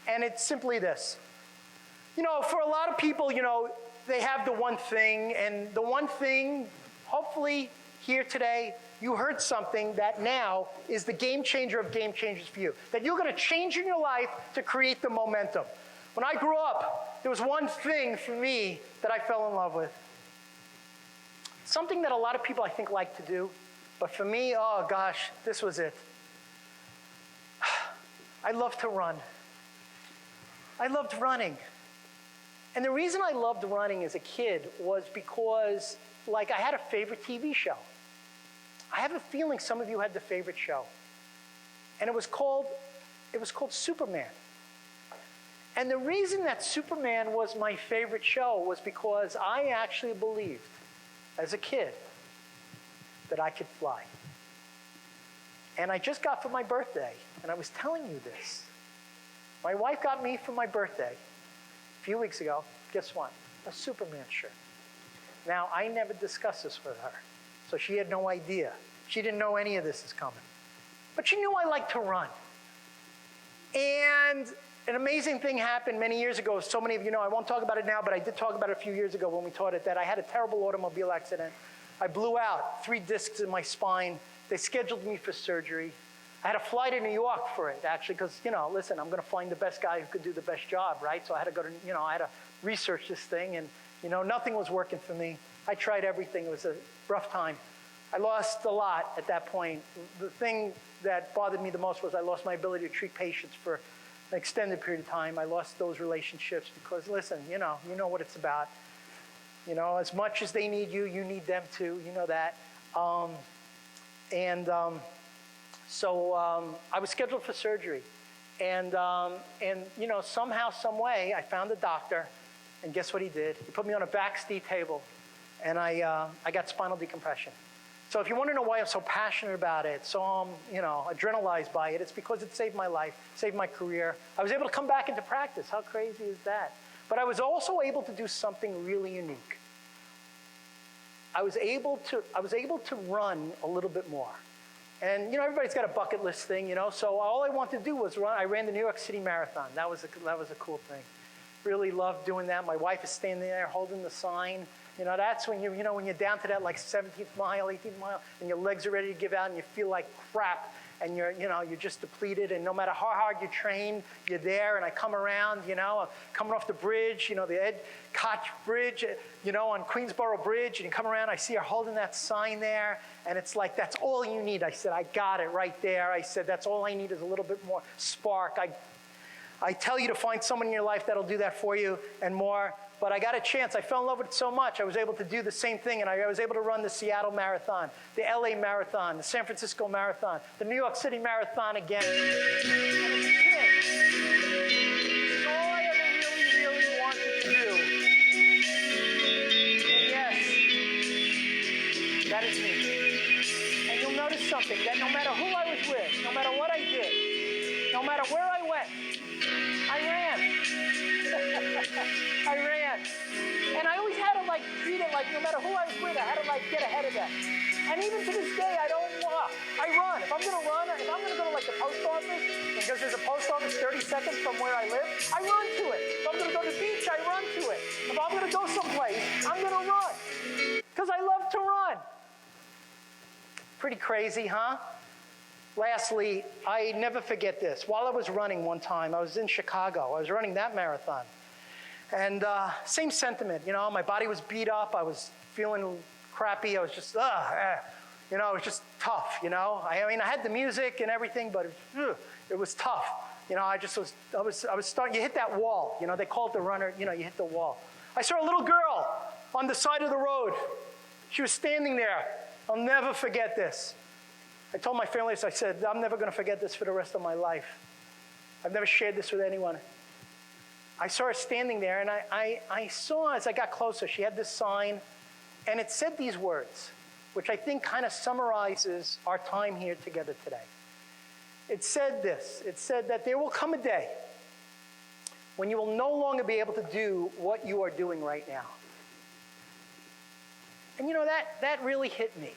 And it's simply this. You know, for a lot of people, you know, they have the one thing, and the one thing, hopefully here today, you heard something that now is the game changer of game changers for you, that you're going to change in your life to create the momentum. When I grew up, there was one thing for me that I fell in love with. Something that a lot of people I think like to do, but for me, oh gosh, this was it. I love to run. I loved running. And the reason I loved running as a kid was because, like, I had a favorite TV show. I have a feeling some of you had the favorite show. And it was called Superman. And the reason that Superman was my favorite show was because I actually believed, as a kid, that I could fly. And I just got for my birthday, and I was telling you this. My wife got me for my birthday a few weeks ago, guess what? A Superman shirt. Now, I never discussed this with her, so she had no idea. She didn't know any of this is coming. But she knew I liked to run. And an amazing thing happened many years ago. So many of you know, I won't talk about it now, but I did talk about it a few years ago when we taught it, that I had a terrible automobile accident. I blew out 3 discs in my spine. They scheduled me for surgery. I had to fly to New York for it, actually, because, you know, listen, I'm going to find the best guy who could do the best job, right? So I had to go to, you know, I had to research this thing, and, you know, nothing was working for me. I tried everything. It was a rough time. I lost a lot at that point. The thing that bothered me the most was I lost my ability to treat patients for an extended period of time. I lost those relationships because, listen, you know what it's about. You know, as much as they need you, you need them too. You know that. So I was scheduled for surgery. And you know, somehow, some way, I found a doctor. And guess what he did? He put me on a backseat table. And I got spinal decompression. So if you want to know why I'm so passionate about it, so you know, adrenalized by it, it's because it saved my life, saved my career. I was able to come back into practice. How crazy is that? But I was also able to do something really unique. I was able to run a little bit more. And everybody's got a bucket list thing, so all I wanted to do was run. I ran the New York City Marathon. That was a cool thing. Really loved doing that. My wife is standing there holding the sign. That's when when you're down to that like 17th mile, 18th mile, and your legs are ready to give out, and you feel like crap, and you're just depleted. And no matter how hard you train, you're there. And I come around, I'm coming off the bridge, the Ed Koch Bridge, on Queensboro Bridge, and you come around, I see her holding that sign there, and it's like, that's all you need. I said, I got it right there. I said, that's all I need is a little bit more spark. I tell you to find someone in your life that'll do that for you and more. But I got a chance. I fell in love with it so much, I was able to do the same thing. And I was able to run the Seattle Marathon, the LA Marathon, the San Francisco Marathon, the New York City Marathon again. And as a kid, this is all I ever really, really wanted to do. And yes, that is me. And you'll notice something, that no matter who I was with, no matter what I did, no matter where I went, I ran. I ran. And I always had to treat it like no matter who I was with, I had to get ahead of them. And even to this day, I don't walk. I run. If I'm going to run, if I'm going to go to the post office, because there's a post office 30 seconds from where I live, I run to it. If I'm going to go to the beach, I run to it. If I'm going to go someplace, I'm going to run. Because I love to run. Pretty crazy, huh? Lastly, I never forget this. While I was running one time, I was in Chicago. I was running that marathon. And same sentiment, my body was beat up. I was feeling crappy. I was just, it was just tough, I mean, I had the music and everything, but it was tough. I was starting, you hit that wall. They call it the runner, you hit the wall. I saw a little girl on the side of the road. She was standing there. I'll never forget this. I told my family this. I said, I'm never going to forget this for the rest of my life. I've never shared this with anyone. I saw her standing there, and I saw as I got closer, she had this sign, and it said these words, which I think kind of summarizes our time here together today. It said this. It said that there will come a day when you will no longer be able to do what you are doing right now. And that really hit me.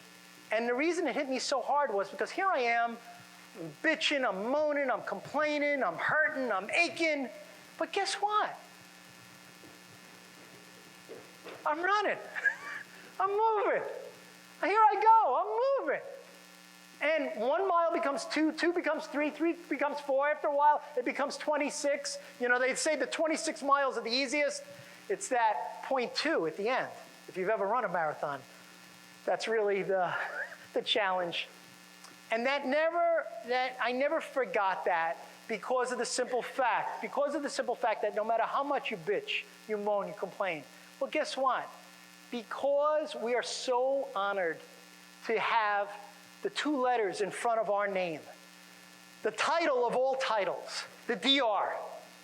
And the reason it hit me so hard was because here I am, I'm bitching, I'm moaning, I'm complaining, I'm hurting, I'm aching. But guess what? I'm running. I'm moving. Here I go, I'm moving. And 1 mile becomes 2, 2 becomes 3, 3 becomes 4. After a while, it becomes 26. They say the 26 miles are the easiest. It's that 0.2 at the end. If you've ever run a marathon, that's really the challenge. And I never forgot that because of the simple fact that no matter how much you bitch, you moan, you complain. Well, guess what? Because we are so honored to have the 2 letters in front of our name, the title of all titles, the DR,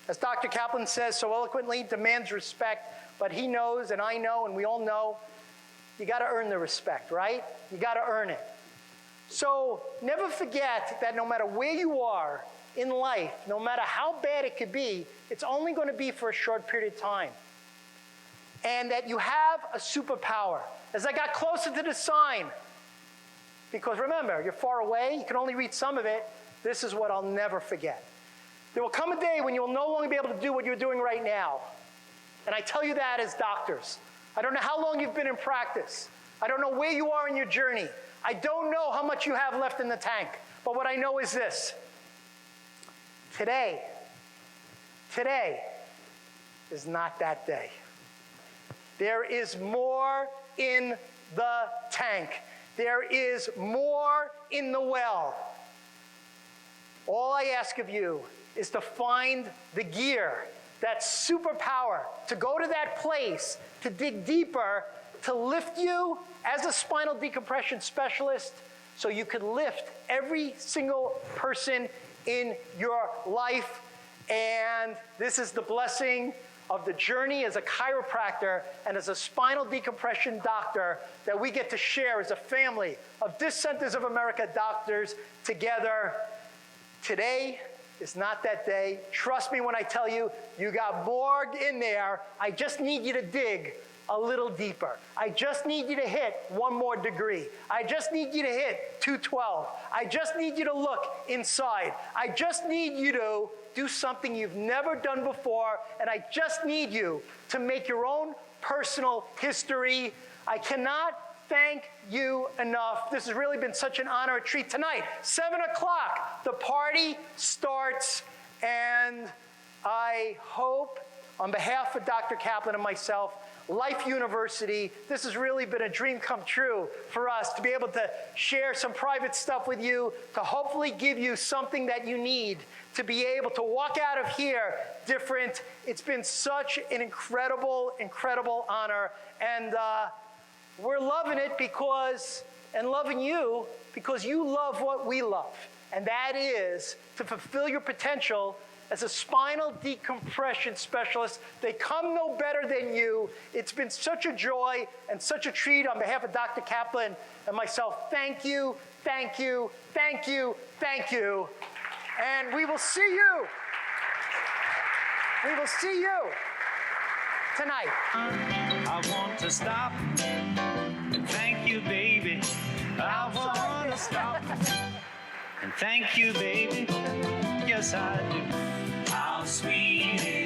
as Dr. Kaplan says so eloquently, demands respect, but he knows and I know and we all know, you got to earn the respect, right? You got to earn it. So never forget that no matter where you are in life, no matter how bad it could be, it's only going to be for a short period of time. And that you have a superpower. As I got closer to the sign, because remember, you're far away, you can only read some of it, this is what I'll never forget. There will come a day when you will no longer be able to do what you're doing right now. And I tell you that as doctors. I don't know how long you've been in practice. I don't know where you are in your journey. I don't know how much you have left in the tank. But what I know is this. Today is not that day. There is more in the tank. There is more in the well. All I ask of you is to find the gear, that superpower, to go to that place, to dig deeper, to lift you as a spinal decompression specialist so you can lift every single person in your life. And this is the blessing of the journey as a chiropractor and as a spinal decompression doctor that we get to share as a family of Dissenters of America doctors together. Today is not that day. Trust me when I tell you, you got more in there. I just need you to dig a little deeper. I just need you to hit 1 more degree. I just need you to hit 212. I just need you to look inside. I just need you to do something you've never done before, and I just need you to make your own personal history. I cannot thank you enough. This has really been such an honor, a treat. Tonight, 7 o'clock, the party starts, and I hope, on behalf of Dr. Kaplan and myself, Life University, this has really been a dream come true for us to be able to share some private stuff with you, to hopefully give you something that you need to be able to walk out of here different. It's been such an incredible, incredible honor. And we're loving it because, and loving you because you love what we love. And that is to fulfill your potential as a spinal decompression specialist. They come no better than you. It's been such a joy and such a treat on behalf of Dr. Kaplan and myself. Thank you, thank you, thank you, thank you. And we will see you. We will see you tonight. I want to stop and thank you, baby. I want to stop and thank you, baby. Yes, I do. How sweet it is.